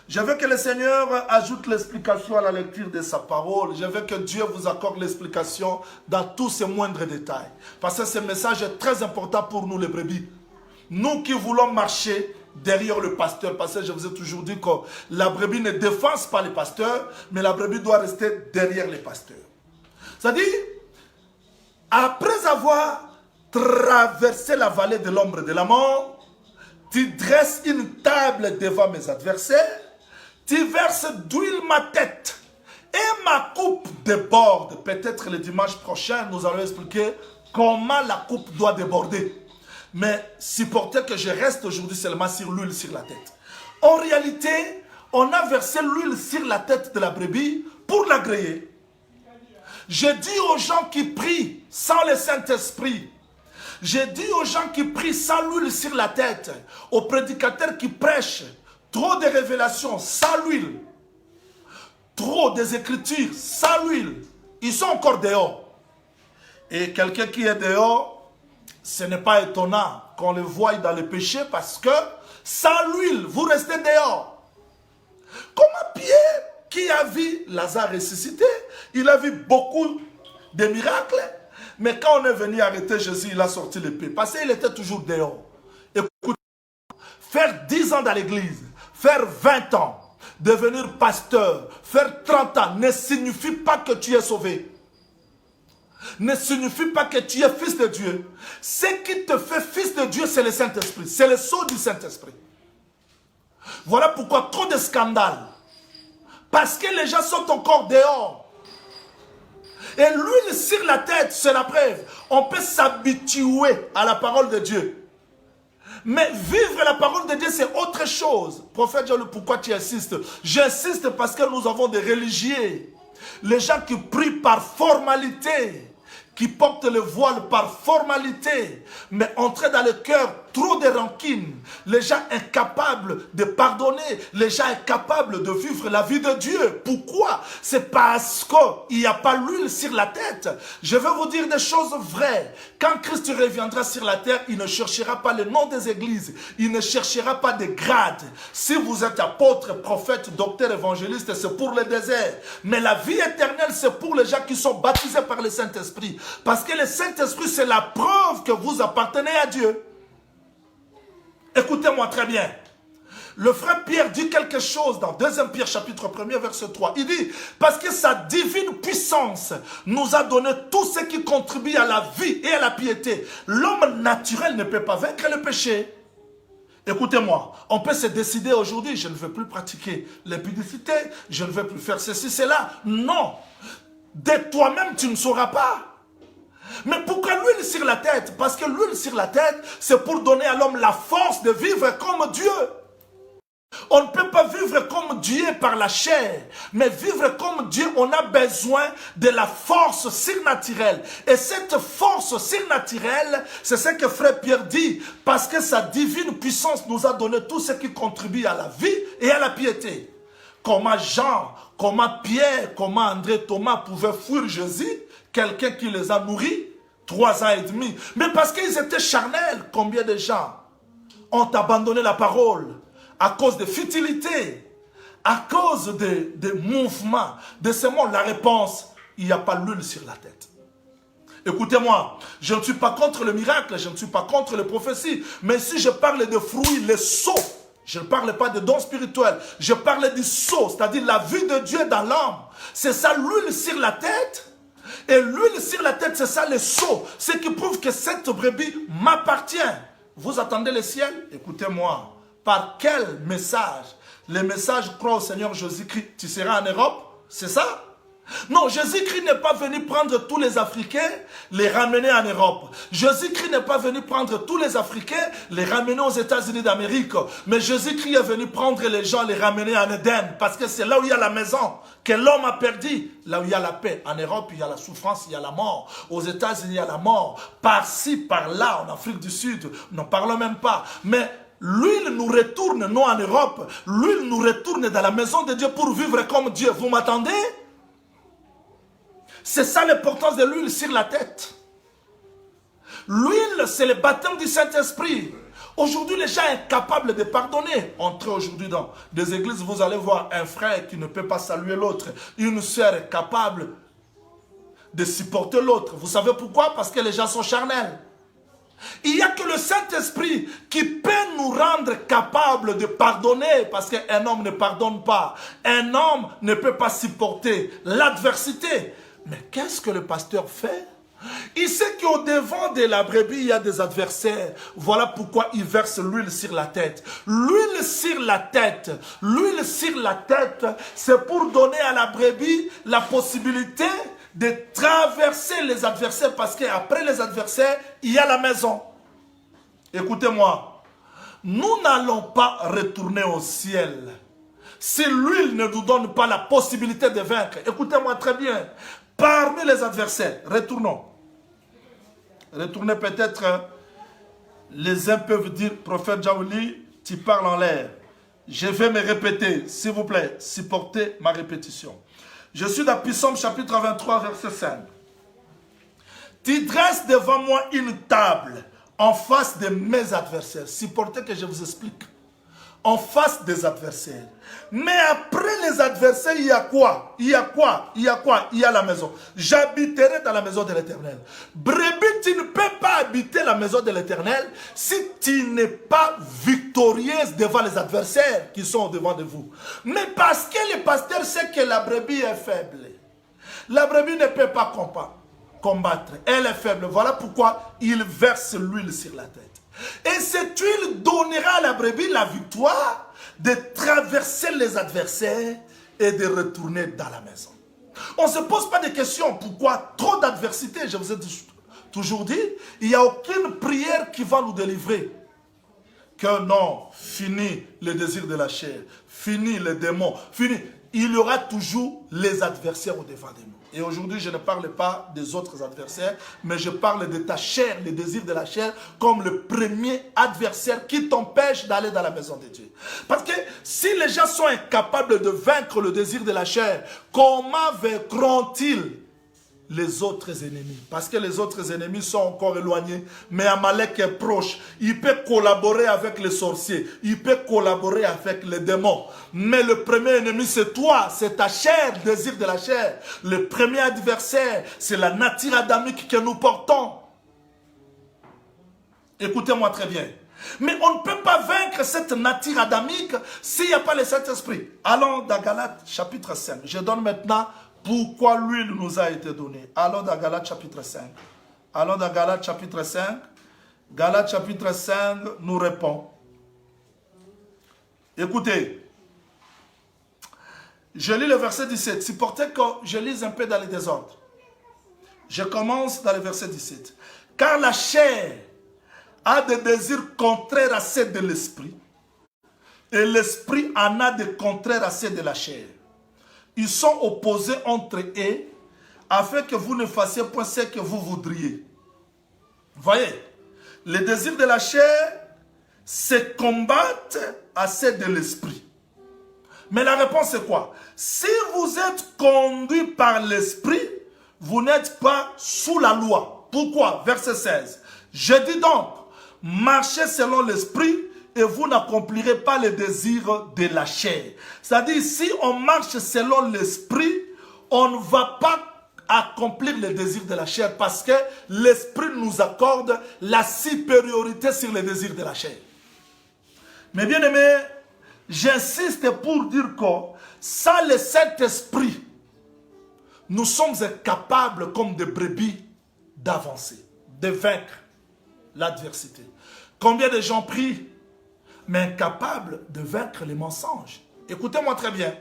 Je veux que le Seigneur ajoute l'explication à la lecture de sa parole. Je veux que Dieu vous accorde l'explication dans tous ses moindres détails. Parce que ce message est très important pour nous les brebis. Nous qui voulons marcher derrière le pasteur, parce que je vous ai toujours dit que la brebis ne défense pas le pasteur, mais la brebis doit rester derrière le pasteur. C'est-à-dire, après avoir traversé la vallée de l'ombre de la mort, tu dresses une table devant mes adversaires, tu verses d'huile ma tête et ma coupe déborde. Peut-être le dimanche prochain, nous allons expliquer comment la coupe doit déborder. Mais supportez que je reste aujourd'hui seulement sur l'huile sur la tête. En réalité, on a versé l'huile sur la tête de la brebis pour l'agréer. Je dis aux gens qui prient sans le Saint-Esprit, je dis aux gens qui prient sans l'huile sur la tête, aux prédicateurs qui prêchent, trop de révélations sans l'huile, trop des écritures sans l'huile, ils sont encore dehors. Et quelqu'un qui est dehors, ce n'est pas étonnant qu'on le voie dans le péché parce que sans l'huile, vous restez dehors. Comment Pierre, qui a vu Lazare ressuscité, il a vu beaucoup de miracles, mais quand on est venu arrêter Jésus, il a sorti l'épée parce qu'il était toujours dehors. Écoute, faire 10 ans dans l'église, faire 20 ans, devenir pasteur, faire 30 ans ne signifie pas que tu es sauvé. Ne signifie pas que tu es fils de Dieu. Ce qui te fait fils de Dieu, c'est le Saint-Esprit. C'est le sceau du Saint-Esprit. Voilà pourquoi trop de scandales. Parce que les gens sont encore dehors. Et l'huile sur la tête, c'est la preuve. On peut s'habituer à la parole de Dieu. Mais vivre la parole de Dieu, c'est autre chose. Prophète Jean, pourquoi tu insistes? J'insiste parce que nous avons des religieux. Les gens qui prient par formalité, qui portent le voile par formalité, mais entrer dans le cœur trop de rancune, les gens incapables de pardonner, les gens incapables de vivre la vie de Dieu. Pourquoi? C'est parce qu'il n'y a pas l'huile sur la tête. Je vais vous dire des choses vraies. Quand Christ reviendra sur la terre, il ne cherchera pas le nom des églises, il ne cherchera pas de grades. Si vous êtes apôtre, prophète, docteur, évangéliste, c'est pour le désert. Mais la vie éternelle, c'est pour les gens qui sont baptisés par le Saint-Esprit. Parce que le Saint-Esprit, c'est la preuve que vous appartenez à Dieu. Écoutez-moi très bien. Le frère Pierre dit quelque chose dans 2 Pierre chapitre 1er verset 3. Il dit, parce que sa divine puissance nous a donné tout ce qui contribue à la vie et à la piété. L'homme naturel ne peut pas vaincre le péché. Écoutez-moi, on peut se décider aujourd'hui, je ne veux plus pratiquer l'impudicité, je ne veux plus faire ceci, cela. Non, de toi-même tu ne sauras pas. Mais pourquoi l'huile sur la tête? Parce que l'huile sur la tête, c'est pour donner à l'homme la force de vivre comme Dieu. On ne peut pas vivre comme Dieu par la chair, mais vivre comme Dieu, on a besoin de la force surnaturelle. Et cette force surnaturelle, c'est ce que Frère Pierre dit, parce que sa divine puissance nous a donné tout ce qui contribue à la vie et à la piété. Comment Jean, comment Pierre, comment André, Thomas pouvaient fuir Jésus, quelqu'un qui les a nourris 3 ans et demi. Mais parce qu'ils étaient charnels, combien de gens ont abandonné la parole à cause de futilité, à cause de mouvements, de ce monde? La réponse, il n'y a pas l'huile sur la tête. Écoutez-moi, je ne suis pas contre le miracle, je ne suis pas contre les prophéties, mais si je parle de fruits, les sceaux, je ne parle pas de dons spirituels, je parle du sceau, c'est-à-dire la vue de Dieu dans l'âme. C'est ça l'huile sur la tête. Et l'huile sur la tête, c'est ça le sceau, ce qui prouve que cette brebis m'appartient. Vous attendez le ciel? Écoutez-moi. Par quel message? Le message croit au Seigneur Jésus-Christ. Tu seras en Europe? C'est ça? Non, Jésus-Christ n'est pas venu prendre tous les Africains, les ramener en Europe. Jésus-Christ n'est pas venu prendre tous les Africains, les ramener aux États-Unis d'Amérique. Mais Jésus-Christ est venu prendre les gens, les ramener en Éden. Parce que c'est là où il y a la maison que l'homme a perdu. Là où il y a la paix. En Europe, il y a la souffrance, il y a la mort. Aux États-Unis, il y a la mort. Par-ci, par-là, en Afrique du Sud, n'en parlons même pas. Mais l'huile nous retourne, non en Europe. L'huile nous retourne dans la maison de Dieu pour vivre comme Dieu. Vous m'attendez? C'est ça l'importance de l'huile sur la tête. L'huile, c'est le baptême du Saint-Esprit. Aujourd'hui, les gens sont incapables de pardonner. Entrez aujourd'hui dans des églises, vous allez voir un frère qui ne peut pas saluer l'autre. Une sœur est capable de supporter l'autre. Vous savez pourquoi? Parce que les gens sont charnels. Il n'y a que le Saint-Esprit qui peut nous rendre capables de pardonner, parce qu'un homme ne pardonne pas. Un homme ne peut pas supporter l'adversité. Mais qu'est-ce que le pasteur fait? Il sait qu'au devant de la brebis, il y a des adversaires. Voilà pourquoi il verse l'huile sur la tête. L'huile sur la tête, c'est pour donner à la brebis la possibilité de traverser les adversaires, parce qu'après les adversaires, il y a la maison. Écoutez-moi, nous n'allons pas retourner au ciel si l'huile ne nous donne pas la possibilité de vaincre. Écoutez-moi très bien. Parmi les adversaires, retournons. Retournez peut-être, les uns peuvent dire, prophète Jaouli, tu parles en l'air. Je vais me répéter, s'il vous plaît, supportez ma répétition. Je suis dans Psaume chapitre 23, verset 5. Tu dresses devant moi une table en face de mes adversaires. Supportez que je vous explique. En face des adversaires. Mais après les adversaires, il y a quoi? Il y a quoi? Il y a quoi? Il y a la maison. J'habiterai dans la maison de l'Éternel. Brebis, tu ne peux pas habiter la maison de l'Éternel si tu n'es pas victorieuse devant les adversaires qui sont devant de vous. Mais parce que le pasteur sait que la brebis est faible. La brebis ne peut pas combattre. Elle est faible. Voilà pourquoi il verse l'huile sur la tête. Et cette huile donnera à la brebis la victoire de traverser les adversaires et de retourner dans la maison. On ne se pose pas de questions. Pourquoi trop d'adversité? Je vous ai toujours dit, il n'y a aucune prière qui va nous délivrer. Que non, fini le désir de la chair, fini les démons, fini. Il y aura toujours les adversaires au devant de nous. Et aujourd'hui, je ne parle pas des autres adversaires, mais je parle de ta chair, le désir de la chair, comme le premier adversaire qui t'empêche d'aller dans la maison de Dieu. Parce que si les gens sont incapables de vaincre le désir de la chair, comment vaincront-ils les autres ennemis? Parce que les autres ennemis sont encore éloignés, mais Amalek est proche. Il peut collaborer avec les sorciers, il peut collaborer avec les démons. Mais le premier ennemi, c'est toi, c'est ta chair, le désir de la chair. Le premier adversaire, c'est la nature adamique que nous portons. Écoutez-moi très bien. Mais on ne peut pas vaincre cette nature adamique s'il n'y a pas le Saint-Esprit. Allons dans Galates chapitre 5. Je donne maintenant pourquoi l'huile nous a été donnée. Allons dans Galates chapitre 5. Allons dans Galates chapitre 5. Galates chapitre 5 nous répond. Écoutez. Je lis le verset 17. Supportez que je lise un peu dans les désordres. Je commence dans le verset 17. Car la chair a des désirs contraires à ceux de l'esprit, et l'esprit en a des contraires à ceux de la chair. Ils sont opposés entre eux, afin que vous ne fassiez point ce que vous voudriez. Voyez, les désirs de la chair se combattent à ceux de l'esprit. Mais la réponse est quoi? Si vous êtes conduit par l'esprit, vous n'êtes pas sous la loi. Pourquoi? Verset 16. Je dis donc, marchez selon l'esprit et vous n'accomplirez pas les désirs de la chair. C'est-à-dire, si on marche selon l'esprit, on ne va pas accomplir les désirs de la chair parce que l'esprit nous accorde la supériorité sur les désirs de la chair. Mais bien aimé, j'insiste pour dire que sans le Saint-Esprit, nous sommes incapables comme des brebis d'avancer, de vaincre l'adversité. Combien de gens prient, mais incapables de vaincre les mensonges? Écoutez-moi très bien.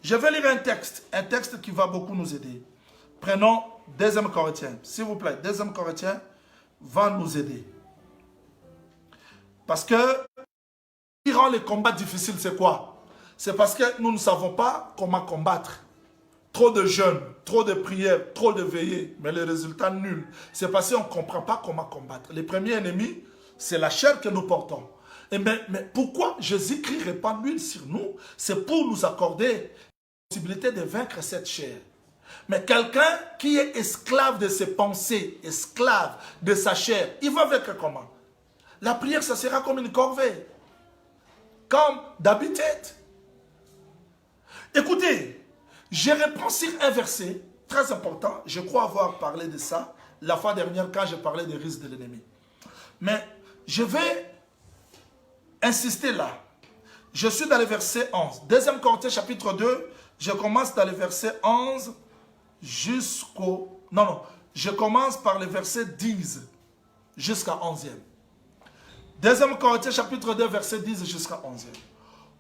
Je vais lire un texte qui va beaucoup nous aider. Prenons 2 Corinthiens, s'il vous plaît. 2 Corinthiens va nous aider. Parce que ce qui rend les combats difficiles, c'est quoi? C'est parce que nous ne savons pas comment combattre. Trop de jeûnes, trop de prières, trop de veillées, mais les résultats nuls. C'est parce qu'on ne comprend pas comment combattre. Les premiers ennemis, c'est la chair que nous portons. Mais pourquoi Jésus-Christ répand l'huile sur nous? C'est pour nous accorder la possibilité de vaincre cette chair. Mais quelqu'un qui est esclave de ses pensées, esclave de sa chair, il va vaincre comment? La prière, ça sera comme une corvée. Comme d'habitude. Écoutez, je reprends sur un verset très important. Je crois avoir parlé de ça la fois dernière quand j'ai parlé des risques de l'ennemi. Mais je vais insister là. Je suis dans le verset 11. 2 Corinthiens chapitre 2, je commence dans le verset 11 jusqu'au... Non, je commence par le verset 10 jusqu'à 11e. 2 Corinthiens chapitre 2, verset 10 jusqu'à 11e.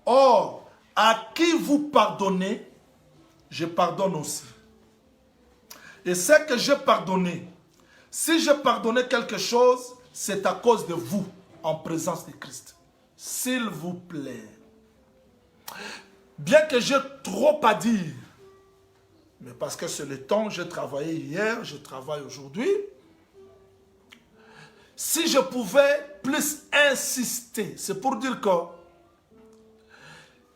Or, à qui vous pardonnez, je pardonne aussi. Et ce que j'ai pardonné, si j'ai pardonné quelque chose, c'est à cause de vous, en présence de Christ. S'il vous plaît. Bien que j'ai trop à dire, mais parce que c'est le temps, j'ai travaillé hier, je travaille aujourd'hui. Si je pouvais plus insister, c'est pour dire que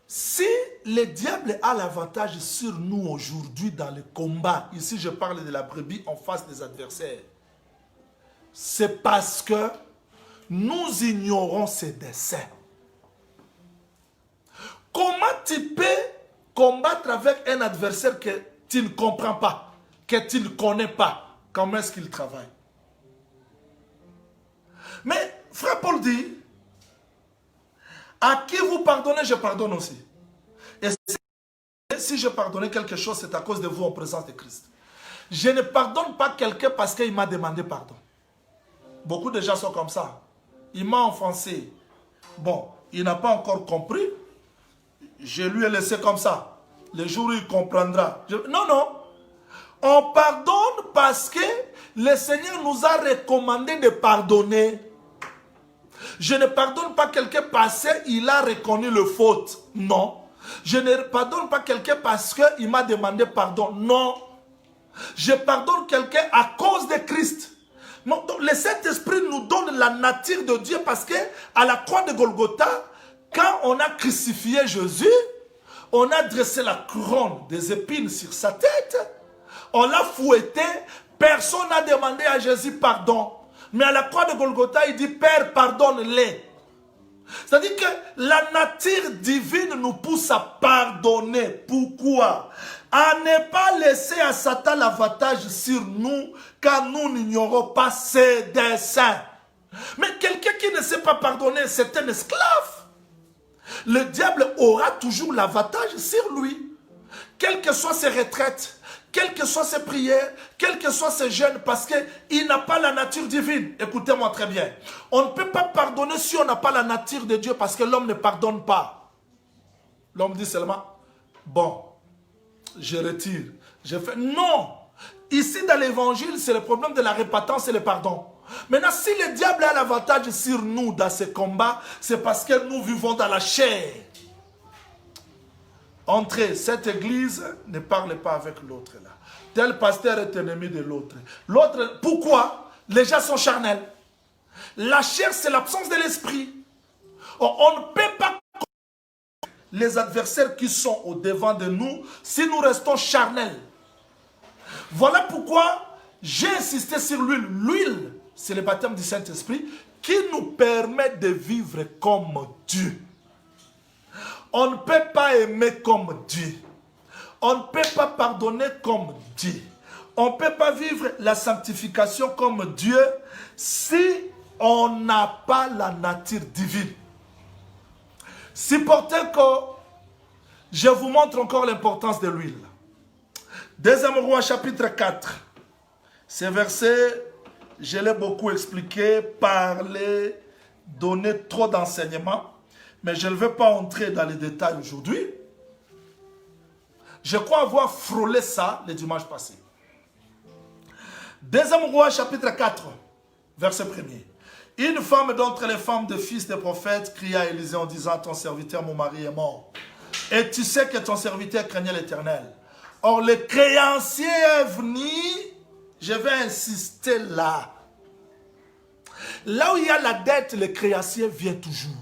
si le diable a l'avantage sur nous aujourd'hui dans le combat, ici je parle de la brebis en face des adversaires, c'est parce que nous ignorons ses desseins. Comment tu peux combattre avec un adversaire que tu ne comprends pas, que tu ne connais pas? Comment est-ce qu'il travaille? Mais frère Paul dit, à qui vous pardonnez, je pardonne aussi. Et si je pardonnais quelque chose, c'est à cause de vous en présence de Christ. Je ne pardonne pas quelqu'un parce qu'il m'a demandé pardon. Beaucoup de gens sont comme ça. Il m'a offensé. Bon, il n'a pas encore compris. Je lui ai laissé comme ça. Le jour où il comprendra. Non. On pardonne parce que le Seigneur nous a recommandé de pardonner. Je ne pardonne pas quelqu'un parce qu'il a reconnu le faute. Non. Je ne pardonne pas quelqu'un parce qu'il m'a demandé pardon. Non. Je pardonne quelqu'un à cause de Christ. Donc, le Saint-Esprit nous donne la nature de Dieu parce que à la croix de Golgotha, quand on a crucifié Jésus, on a dressé la couronne des épines sur sa tête, on l'a fouetté, personne n'a demandé à Jésus pardon. Mais à la croix de Golgotha, il dit, Père, pardonne-les. C'est-à-dire que la nature divine nous pousse à pardonner. Pourquoi? À ne pas laisser à Satan l'avantage sur nous, car nous n'ignorons pas ses desseins. Mais quelqu'un qui ne sait pas pardonner, c'est un esclave. Le diable aura toujours l'avantage sur lui. Quelles que soient ses retraites, quelles que soient ses prières, quels que soient ses jeûnes, parce qu'il n'a pas la nature divine. Écoutez-moi très bien. On ne peut pas pardonner si on n'a pas la nature de Dieu, parce que l'homme ne pardonne pas. L'homme dit seulement, bon, je retire. Je fais. Non. Ici dans l'évangile, c'est le problème de la repentance et le pardon. Maintenant, si le diable a l'avantage sur nous dans ce combat, c'est parce que nous vivons dans la chair. Entrez, cette église ne parle pas avec l'autre là. Tel pasteur est ennemi de l'autre. L'autre, pourquoi? Les gens sont charnels. La chair, c'est l'absence de l'esprit. On ne peut pas les adversaires qui sont au devant de nous si nous restons charnels. Voilà pourquoi j'ai insisté sur l'huile. L'huile, c'est le baptême du Saint-Esprit qui nous permet de vivre comme Dieu. On ne peut pas aimer comme Dieu. On ne peut pas pardonner comme Dieu. On ne peut pas vivre la sanctification comme Dieu si on n'a pas la nature divine. Si pourtant que je vous montre encore l'importance de l'huile. Deuxième Roi chapitre 4. Ces versets, je l'ai beaucoup expliqué, parlé, donné trop d'enseignements. Mais je ne vais pas entrer dans les détails aujourd'hui. Je crois avoir frôlé ça le dimanche passé. Deuxième Roi chapitre 4, verset 1er. Une femme d'entre les femmes de fils des prophètes cria à Élisée en disant, ton serviteur, mon mari est mort. Et tu sais que ton serviteur craignait l'Éternel. Or, le créancier est venu, je vais insister là. Là où il y a la dette, le créancier vient toujours.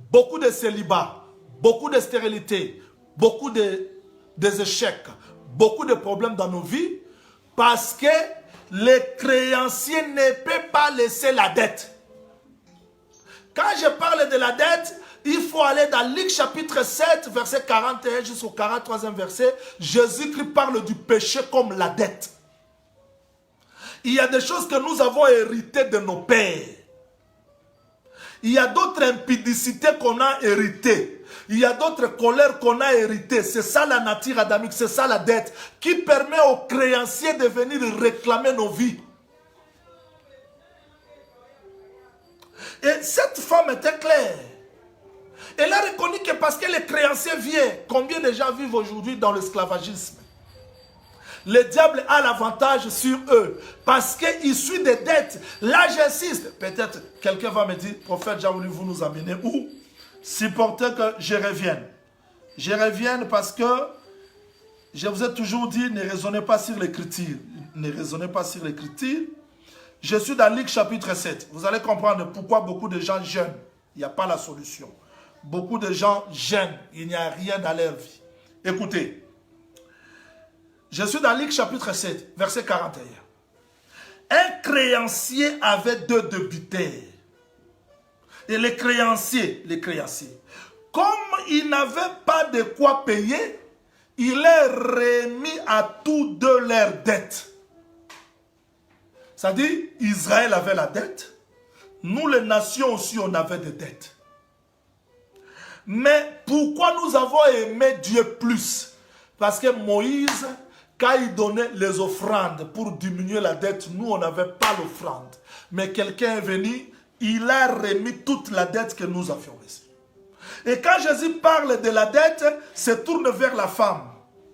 Beaucoup de célibat, beaucoup de stérilité, beaucoup d'échecs, beaucoup de problèmes dans nos vies, parce que le créancier ne peut pas laisser la dette. Quand je parle de la dette, il faut aller dans Luc chapitre 7, verset 41 jusqu'au 43e verset. Jésus-Christ parle du péché comme la dette. Il y a des choses que nous avons héritées de nos pères. Il y a d'autres impudicités qu'on a héritées. Il y a d'autres colères qu'on a héritées. C'est ça la nature adamique, c'est ça la dette qui permet aux créanciers de venir réclamer nos vies. Et cette femme était claire. Elle a reconnu que parce que les créanciers viennent, combien de gens vivent aujourd'hui dans l'esclavagisme? Le diable a l'avantage sur eux parce qu'il suit des dettes. Là, j'insiste. Peut-être quelqu'un va me dire, prophète, j'ai voulu vous nous amener où? Supportez que je revienne. Je revienne parce que je vous ai toujours dit, ne raisonnez pas sur l'écriture. Ne raisonnez pas sur l'écriture. Je suis dans Luc chapitre 7. Vous allez comprendre pourquoi beaucoup de gens jeûnent. Il n'y a pas la solution. Beaucoup de gens jeûnent. Il n'y a rien dans leur vie. Écoutez. Je suis dans Luc chapitre 7, verset 41. Un créancier avait deux débiteurs. Et les créanciers, comme il n'avait pas de quoi payer, il est remis à tous deux leurs dettes. C'est-à-dire, Israël avait la dette. Nous, les nations aussi, on avait des dettes. Mais pourquoi nous avons aimé Dieu plus? Parce que Moïse, quand il donnait les offrandes pour diminuer la dette, nous, on n'avait pas l'offrande. Mais quelqu'un est venu, il a remis toute la dette que nous avions reçue. Et quand Jésus parle de la dette, se tourne vers la femme.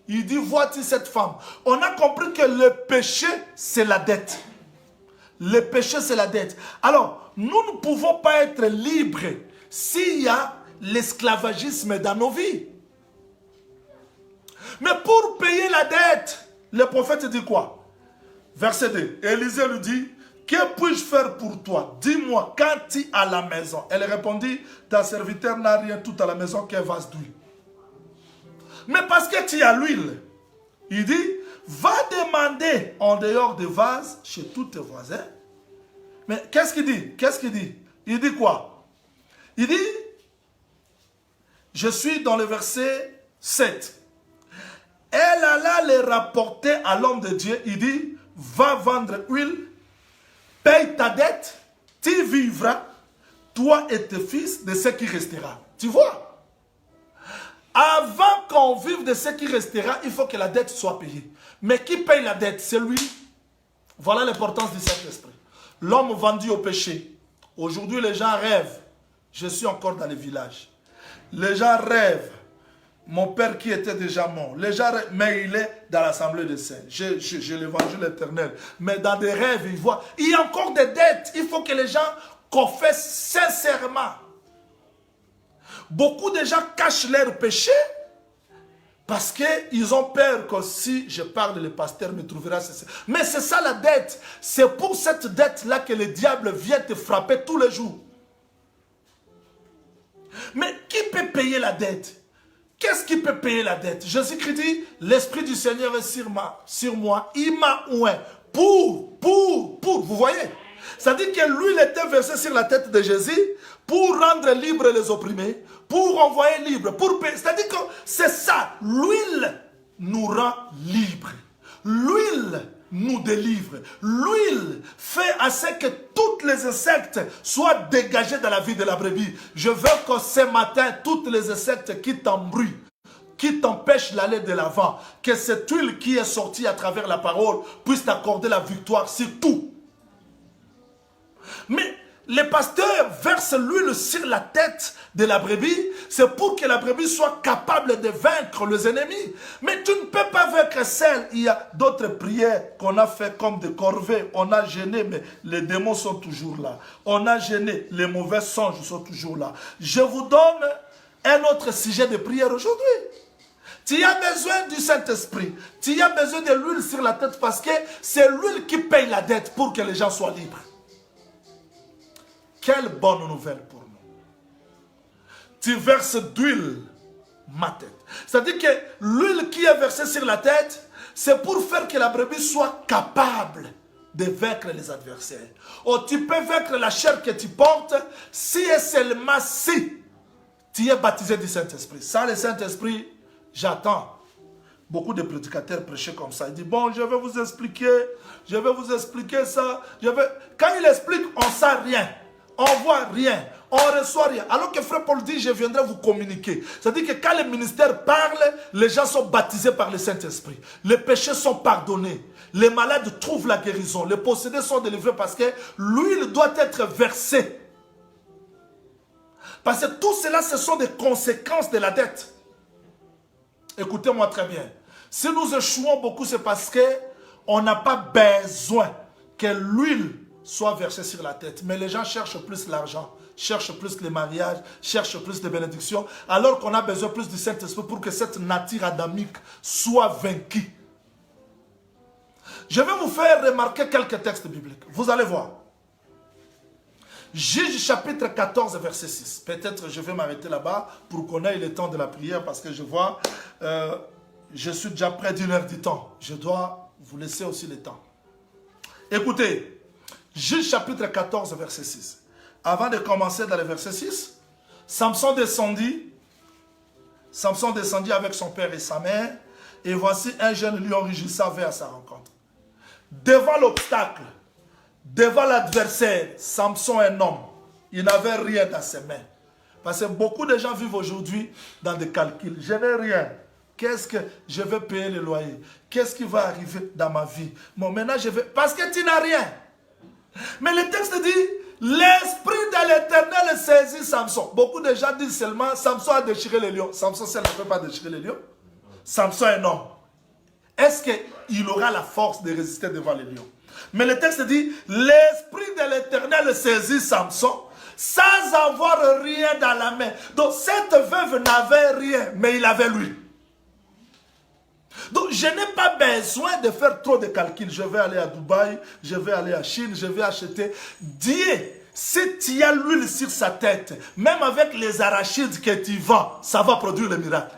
Il dit, vois-tu cette femme? On a compris que le péché, c'est la dette. Le péché, c'est la dette. Alors, nous ne pouvons pas être libres s'il y a l'esclavagisme dans nos vies. Mais pour payer la dette, le prophète dit quoi? Verset 2. Élisée lui dit, que puis-je faire pour toi? Dis-moi, quand tu es à la maison. Elle répondit, ta serviteur n'a rien tout à la maison qu'un vase d'huile. Mais parce que tu as l'huile, il dit, va demander en dehors des vases chez tous tes voisins. Mais qu'est-ce qu'il dit? Qu'est-ce qu'il dit? Il dit quoi? Il dit, je suis dans le verset 7. Elle alla les rapporter à l'homme de Dieu. Il dit, va vendre huile, paye ta dette, tu vivras, toi et tes fils, de ce qui restera. Tu vois? Avant qu'on vive de ce qui restera, il faut que la dette soit payée. Mais qui paye la dette? C'est lui. Voilà l'importance du Saint-Esprit. L'homme vendu au péché. Aujourd'hui, les gens rêvent. Je suis encore dans les villages. Les gens rêvent. Mon père qui était déjà mort. Les gens rêvent, mais il est dans l'assemblée des saints. J'ai l'évangile éternel. Mais dans des rêves, il voit. Il y a encore des dettes. Il faut que les gens confessent sincèrement. Beaucoup de gens cachent leurs péchés Parce qu'ils ont peur que si je parle, le pasteur me trouvera. Mais c'est ça la dette. C'est pour cette dette-là que le diable vient te frapper tous les jours. Mais qui peut payer la dette? Qu'est-ce qui peut payer la dette? Jésus-Christ dit, l'Esprit du Seigneur est sur moi. Il m'a oué. Pour. Vous voyez? C'est-à-dire que l'huile était versée sur la tête de Jésus pour rendre libres les opprimés, pour envoyer libre, pour payer. C'est-à-dire que c'est ça. L'huile nous rend libres. L'huile nous délivre. L'huile fait à ce que tous les insectes soient dégagés de la vie de la brebis. Je veux que ce matin, tous les insectes qui t'embrouillent, qui t'empêchent d'aller de l'avant, que cette huile qui est sortie à travers la parole puisse t'accorder la victoire sur tout. Mais les pasteurs versent l'huile sur la tête de la brebis, c'est pour que la brebis soit capable de vaincre les ennemis. Mais tu ne peux pas vaincre celle. Il y a d'autres prières qu'on a fait comme des corvées. On a gêné, mais les démons sont toujours là. On a gêné, les mauvais songes sont toujours là. Je vous donne un autre sujet de prière aujourd'hui. Tu as besoin du Saint-Esprit. Tu as besoin de l'huile sur la tête parce que c'est l'huile qui paye la dette pour que les gens soient libres. Quelle bonne nouvelle pour nous. Tu verses d'huile ma tête. C'est-à-dire que l'huile qui est versée sur la tête, c'est pour faire que la brebis soit capable de vaincre les adversaires. Oh, tu peux vaincre la chair que tu portes si et seulement si tu es baptisé du Saint-Esprit. Sans le Saint-Esprit, j'attends. Beaucoup de prédicateurs prêchaient comme ça. Ils disent, bon, je vais vous expliquer ça. Quand il explique, on ne sait rien. On ne voit rien, on ne reçoit rien. Alors que Frère Paul dit, je viendrai vous communiquer. C'est-à-dire que quand le ministère parle, les gens sont baptisés par le Saint-Esprit. Les péchés sont pardonnés. Les malades trouvent la guérison. Les possédés sont délivrés parce que l'huile doit être versée. Parce que tout cela, ce sont des conséquences de la dette. Écoutez-moi très bien. Si nous échouons beaucoup, c'est parce qu'on n'a pas besoin que l'huile soit versée sur la tête. Mais les gens cherchent plus l'argent, cherchent plus les mariages, cherchent plus de bénédictions, alors qu'on a besoin plus du Saint-Esprit pour que cette nature adamique soit vaincue. Je vais vous faire remarquer quelques textes bibliques. Vous allez voir. Juge chapitre 14, verset 6. Peut-être je vais m'arrêter là-bas pour qu'on ait le temps de la prière parce que je vois, je suis déjà près d'une heure du temps. Je dois vous laisser aussi le temps. Écoutez. Juge chapitre 14, verset 6. Avant de commencer dans le verset 6, Samson descendit avec son père et sa mère, et voici un jeune lion rugissant vers à sa rencontre. Devant l'obstacle, devant l'adversaire, Samson est un homme. Il n'avait rien dans ses mains. Parce que beaucoup de gens vivent aujourd'hui dans des calculs. Je n'ai rien. Qu'est-ce que je vais payer le loyer? Qu'est-ce qui va arriver dans ma vie? Bon, maintenant je vais... Parce que tu n'as rien. Mais le texte dit, l'esprit de l'Éternel saisit Samson. Beaucoup de gens disent seulement, Samson a déchiré les lions. Samson seul ne peut pas déchirer les lions. Samson est un homme. Est-ce qu'il aura la force de résister devant les lions? Mais le texte dit, l'esprit de l'Éternel saisit Samson sans avoir rien dans la main. Donc cette veuve n'avait rien, mais il avait lui. Donc, je n'ai pas besoin de faire trop de calculs. Je vais aller à Dubaï, je vais aller à Chine, je vais acheter. Dieu, si tu as l'huile sur sa tête, même avec les arachides que tu vends, ça va produire le miracle.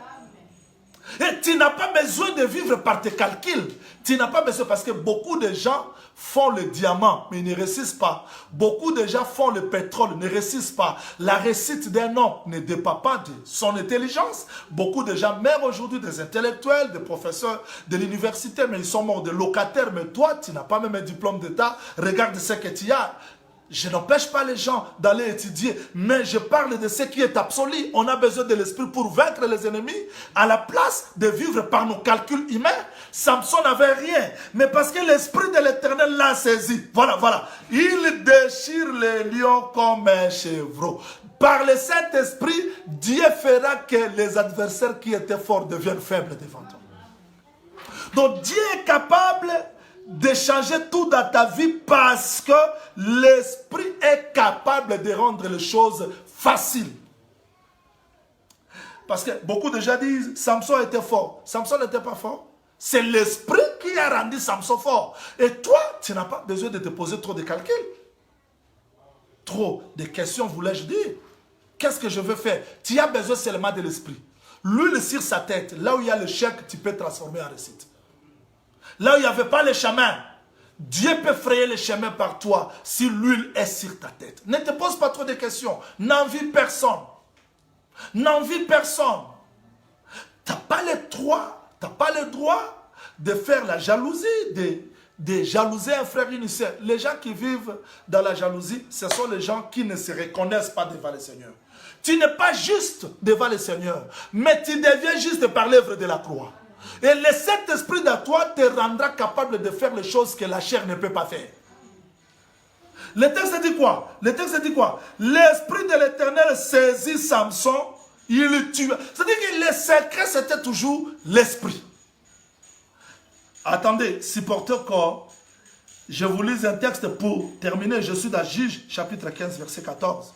Et tu n'as pas besoin de vivre par tes calculs. Tu n'as pas besoin parce que beaucoup de gens font le diamant, mais ils ne réussissent pas. Beaucoup de gens font le pétrole, ne réussissent pas. La réussite d'un homme ne dépend pas de son intelligence. Beaucoup de gens meurent aujourd'hui, des intellectuels, des professeurs de l'université, mais ils sont morts de locataires. Mais toi, tu n'as pas même un diplôme d'État. Regarde ce que tu as. Je n'empêche pas les gens d'aller étudier, mais je parle de ce qui est absolu. On a besoin de l'esprit pour vaincre les ennemis. À la place de vivre par nos calculs humains, Samson n'avait rien. Mais parce que l'esprit de l'Éternel l'a saisi. Voilà. Il déchire les lions comme un chevreau. Par le Saint-Esprit, Dieu fera que les adversaires qui étaient forts deviennent faibles devant toi. Donc Dieu est capable de changer tout dans ta vie parce que l'esprit est capable de rendre les choses faciles. Parce que beaucoup de gens disent Samson était fort. Samson n'était pas fort. C'est l'esprit qui a rendu Samson fort. Et toi, tu n'as pas besoin de te poser trop de calculs. Trop de questions, voulais-je dire. Qu'est-ce que je veux faire? Tu as besoin seulement de l'esprit. L'huile sur sa tête, là où il y a le chèque, tu peux transformer en réussite. Là où il n'y avait pas le chemin, Dieu peut frayer le chemin par toi si l'huile est sur ta tête. Ne te pose pas trop de questions. N'envie personne. N'envie personne. Tu n'as pas le droit de faire la jalousie, de jalouser un frère et une sœur. Les gens qui vivent dans la jalousie, ce sont les gens qui ne se reconnaissent pas devant le Seigneur. Tu n'es pas juste devant le Seigneur, mais tu deviens juste par l'œuvre de la croix. Et le Saint-Esprit de toi te rendra capable de faire les choses que la chair ne peut pas faire. Le texte dit quoi? Le texte dit quoi? L'Esprit de l'Éternel saisit Samson, il le tua. C'est-à-dire que le secret, c'était toujours l'Esprit. Attendez, supporter corps, je vous lis un texte pour terminer. Je suis dans Juge, chapitre 15, verset 14.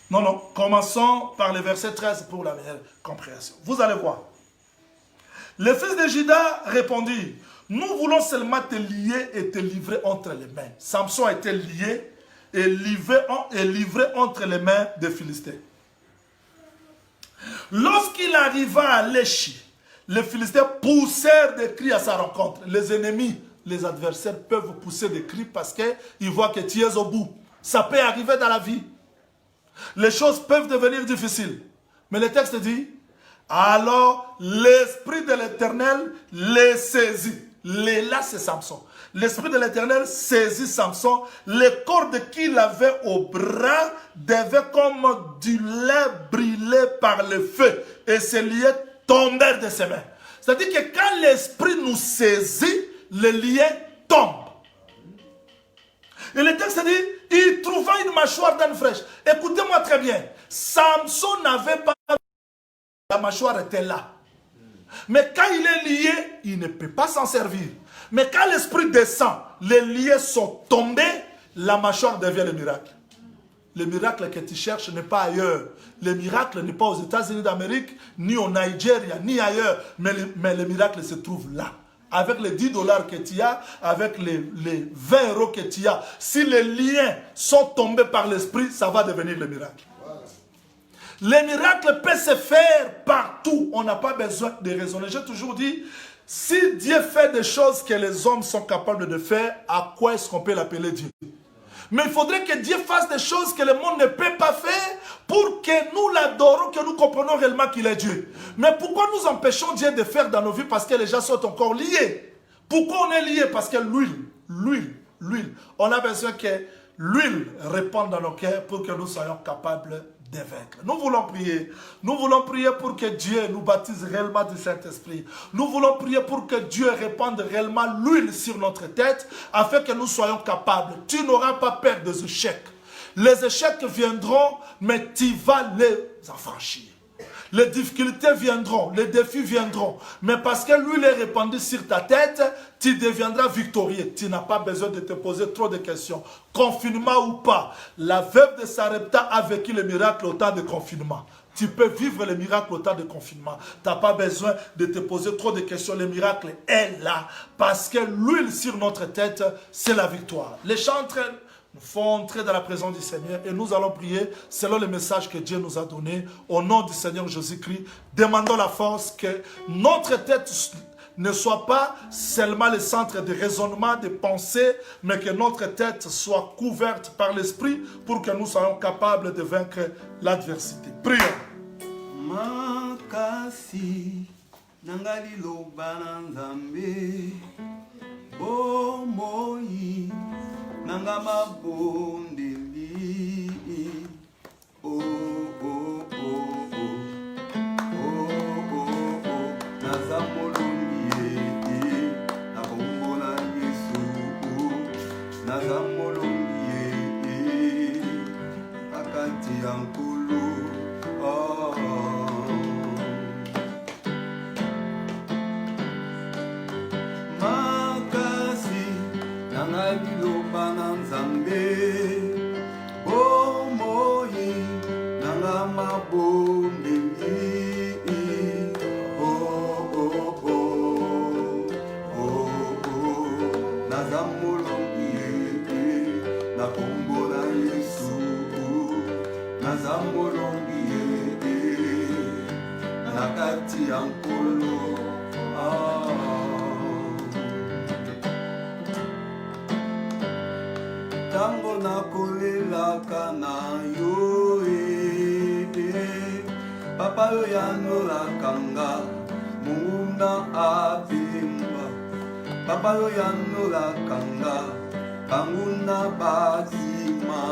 Non, commençons par le verset 13 pour la meilleure compréhension. Vous allez voir. Le fils de Juda répondit, nous voulons seulement te lier et te livrer entre les mains. Samson a été lié et livré entre les mains des Philistins. Lorsqu'il arriva à Léchi, les Philistins poussèrent des cris à sa rencontre. Les ennemis, les adversaires peuvent pousser des cris parce qu'ils voient que tu es au bout. Ça peut arriver dans la vie. Les choses peuvent devenir difficiles. Mais le texte dit, alors l'Esprit de l'Éternel les saisit. Là, c'est Samson. L'Esprit de l'Éternel saisit Samson. Les cordes qu'il avait au bras devaient comme du lait brûlé par le feu. Et ses liens tombèrent de ses mains. C'est-à-dire que quand l'Esprit nous saisit, les liens tombent. Et le texte dit, il trouva une mâchoire d'âne fraîche. Écoutez-moi très bien. Samson n'avait pas... La mâchoire était là. Mais quand il est lié, il ne peut pas s'en servir. Mais quand l'esprit descend, les liens sont tombés, la mâchoire devient le miracle. Le miracle que tu cherches n'est pas ailleurs. Le miracle n'est pas aux États-Unis d'Amérique, ni au Nigeria, ni ailleurs. Mais le miracle se trouve là. Avec les 10 $ que tu as, avec les 20 € que tu as. Si les liens sont tombés par l'esprit, ça va devenir le miracle. Les miracles peuvent se faire partout. On n'a pas besoin de raisonner. J'ai toujours dit, si Dieu fait des choses que les hommes sont capables de faire, à quoi est-ce qu'on peut l'appeler Dieu? Mais il faudrait que Dieu fasse des choses que le monde ne peut pas faire pour que nous l'adorons, que nous comprenions réellement qu'il est Dieu. Mais pourquoi nous empêchons Dieu de faire dans nos vies? Parce que les gens sont encore liés. Pourquoi on est liés? Parce que l'huile. On a besoin que l'huile répande dans nos cœurs pour que nous soyons capables de vaincre. Nous voulons prier. Nous voulons prier pour que Dieu nous baptise réellement du Saint-Esprit. Nous voulons prier pour que Dieu répande réellement l'huile sur notre tête afin que nous soyons capables. Tu n'auras pas peur des échecs. Les échecs viendront, mais tu vas les affranchir. Les difficultés viendront, les défis viendront. Mais parce que l'huile est répandue sur ta tête, tu deviendras victorieux. Tu n'as pas besoin de te poser trop de questions. Confinement ou pas, la veuve de Sarepta a vécu le miracle au temps de confinement. Tu peux vivre le miracle au temps de confinement. Tu n'as pas besoin de te poser trop de questions. Le miracle est là. Parce que l'huile sur notre tête, c'est la victoire. Les chantres nous faut entrer dans la présence du Seigneur et nous allons prier selon le message que Dieu nous a donné au nom du Seigneur Jésus-Christ. Demandons la force que notre tête ne soit pas seulement le centre de raisonnement, de pensée, mais que notre tête soit couverte par l'Esprit pour que nous soyons capables de vaincre l'adversité. Prions. Makasi nangali loba nzambe bomoi nanga mabondeli oh oh oh oh oh oh nazamolongi na bongola Yesu nazamolongi akati yankulu oh makasi nanga biloba na Nzambe bomoi nanga mabondeli naza molongi ye na kombo na Yesu naza molongi ye na kati ya nkolo tango nakolelaka na yo papa yo yanolaka nga monguna abimba papa yo yanolaka nga banguna bazima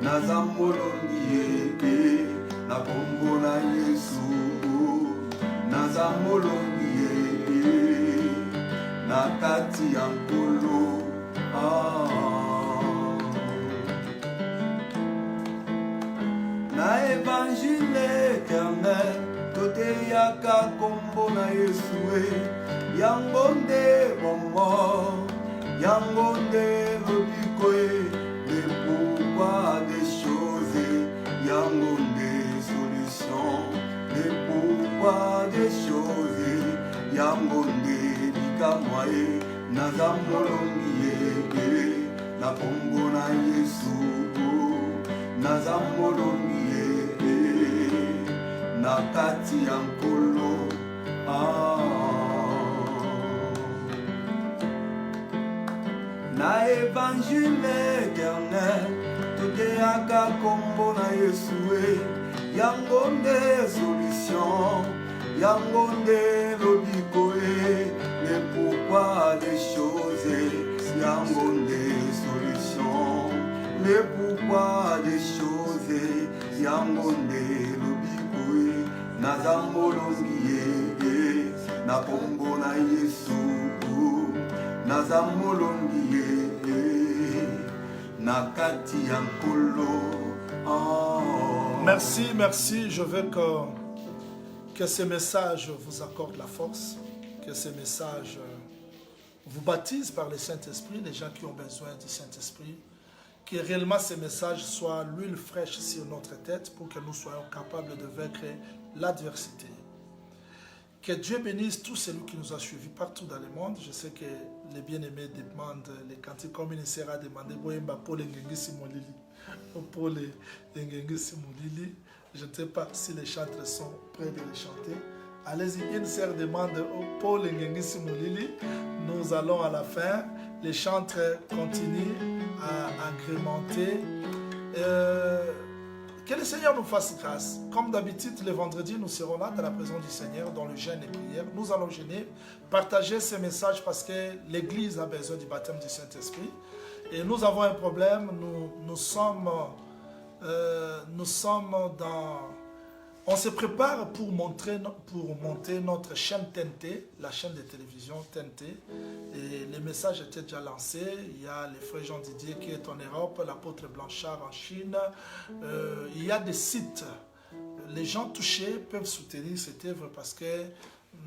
naza molongi ye na kombo na Yesu naza molongi ye na kati ya nkolo na évangile éternel toteyaka kombo na Yesu yango nde bomoi yango nde lobiko le pourquoi des choses yango nde solution le pourquoi des choses yango nde likamwa naza molongi ye na kombo na Yesu naza molongi ye na kati ya nkolo na évangile éternel toteyaka kombo na Yesu yango nde solution yango nde lobiko le pourquoi des choses yango nde solution le pourquoi des choses yango nde lobiko naza molongi ye na kombo na Yesu naza molongi ye na kati ya nkolo. Merci, merci. Je veux que ces messages vous accordent la force, que ces messages vous baptisent par le Saint-Esprit, les gens qui ont besoin du Saint-Esprit, que réellement ces messages soient l'huile fraîche sur notre tête pour que nous soyons capables de vaincre l'adversité. Que Dieu bénisse tous celui qui nous a suivis partout dans le monde. Je sais que les bien-aimés demandent les cantiques comme il sera demandé pour les je ne sais pas si les chanteurs sont prêts de les chanter. Allez-y, une sœur demande au Paul Ngengisi Moulili. Nous allons à la fin. Les chanteurs continuent à agrémenter. Que le Seigneur nous fasse grâce. Comme d'habitude, le vendredi, nous serons là dans la présence du Seigneur, dans le jeûne et prière. Nous allons jeûner, partager ces messages parce que l'Église a besoin du baptême du Saint-Esprit. Et nous avons un problème. Nous sommes dans... On se prépare pour monter notre chaîne TNT, la chaîne de télévision TNT. Et les messages étaient déjà lancés. Il y a le frère Jean Didier qui est en Europe, l'apôtre Blanchard en Chine. Il y a des sites. Les gens touchés peuvent soutenir cette œuvre parce que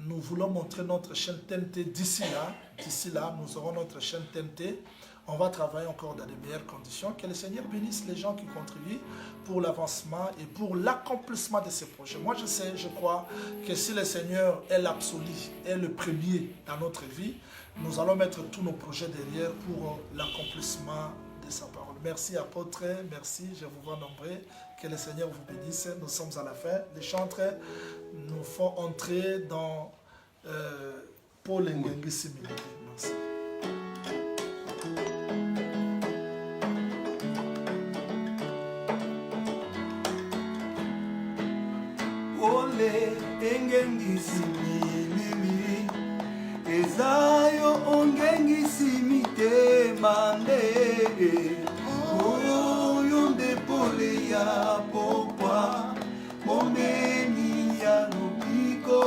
nous voulons montrer notre chaîne TNT d'ici là. D'ici là, nous aurons notre chaîne TNT. On va travailler encore dans de meilleures conditions. Que le Seigneur bénisse les gens qui contribuent pour l'avancement et pour l'accomplissement de ces projets. Moi, je crois que si le Seigneur est l'absolu, est le premier dans notre vie, nous allons mettre tous nos projets derrière pour l'accomplissement de sa parole. Merci, apôtre. Merci. Je vous vois nombreux. Que le Seigneur vous bénisse. Nous sommes à la fin. Les chantres nous font entrer dans Paul Ngengisi Moulili. Merci. Engengisi milili ezayo ongengisi mitema nde oyo nde pole ya pokwa momeni ya lobiko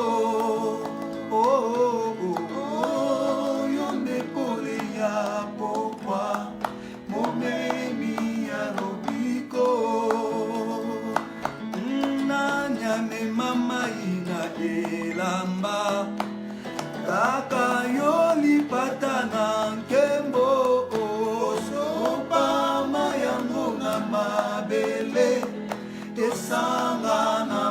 oyo nde pole ya pokwa momeni ya lobiko nanyame mama elamba kaka yo lipata na nkembo sopama yango na mabele esanga na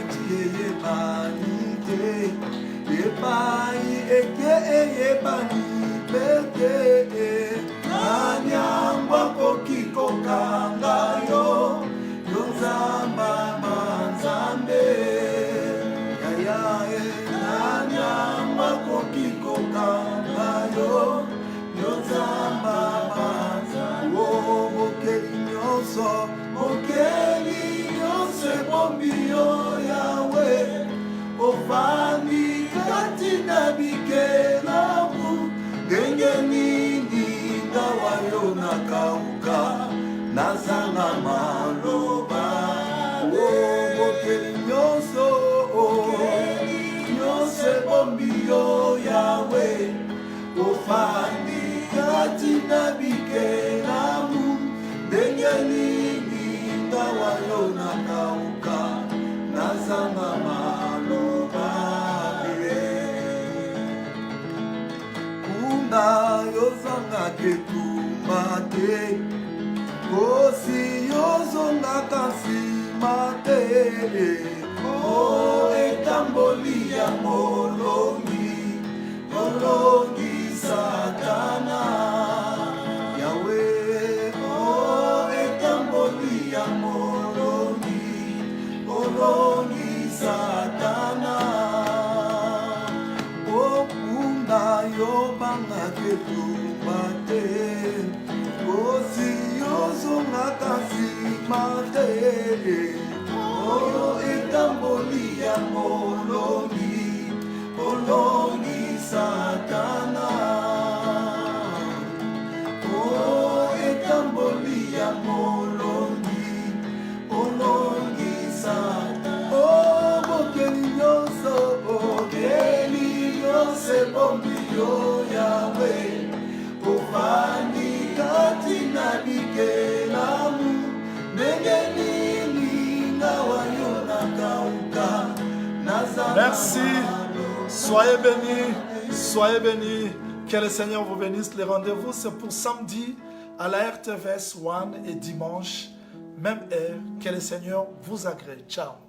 kati eyebani te epai eke eyebani pete nanyamba koki kokanga yo yo nzamba manzambe yayae nanyamba koki kokanga yo yo nzamba manzambe o mokeli nyonso ebombi yo yawe ofandi kati na bikelamu ndenge nini ngawa yo nakauka nazanga maloba mokeli nyonso ebombi yo yawe ofandi kati na bikelamu ndenge nini ngawa yo nakauka nazanga maloba kunda yozanga ketumba te kosi yozongaka nsima te o etamboli ya molongi satana yawe o etamboli ya molongi satana okunda yobanga ketumba te kosi yozongaka nsima te oyo etamboli ya molongi satana o etamboli ya molongi satana o mokeli nyonso ebombi yo yawe ofandi kati na bikelamu ndenge nini ngawa yo nakauka nazanga. Merci, soyez bénis, que le Seigneur vous bénisse. Les rendez-vous c'est pour samedi à la RTVS 1 et dimanche même heure. Que le Seigneur vous agrée. Ciao.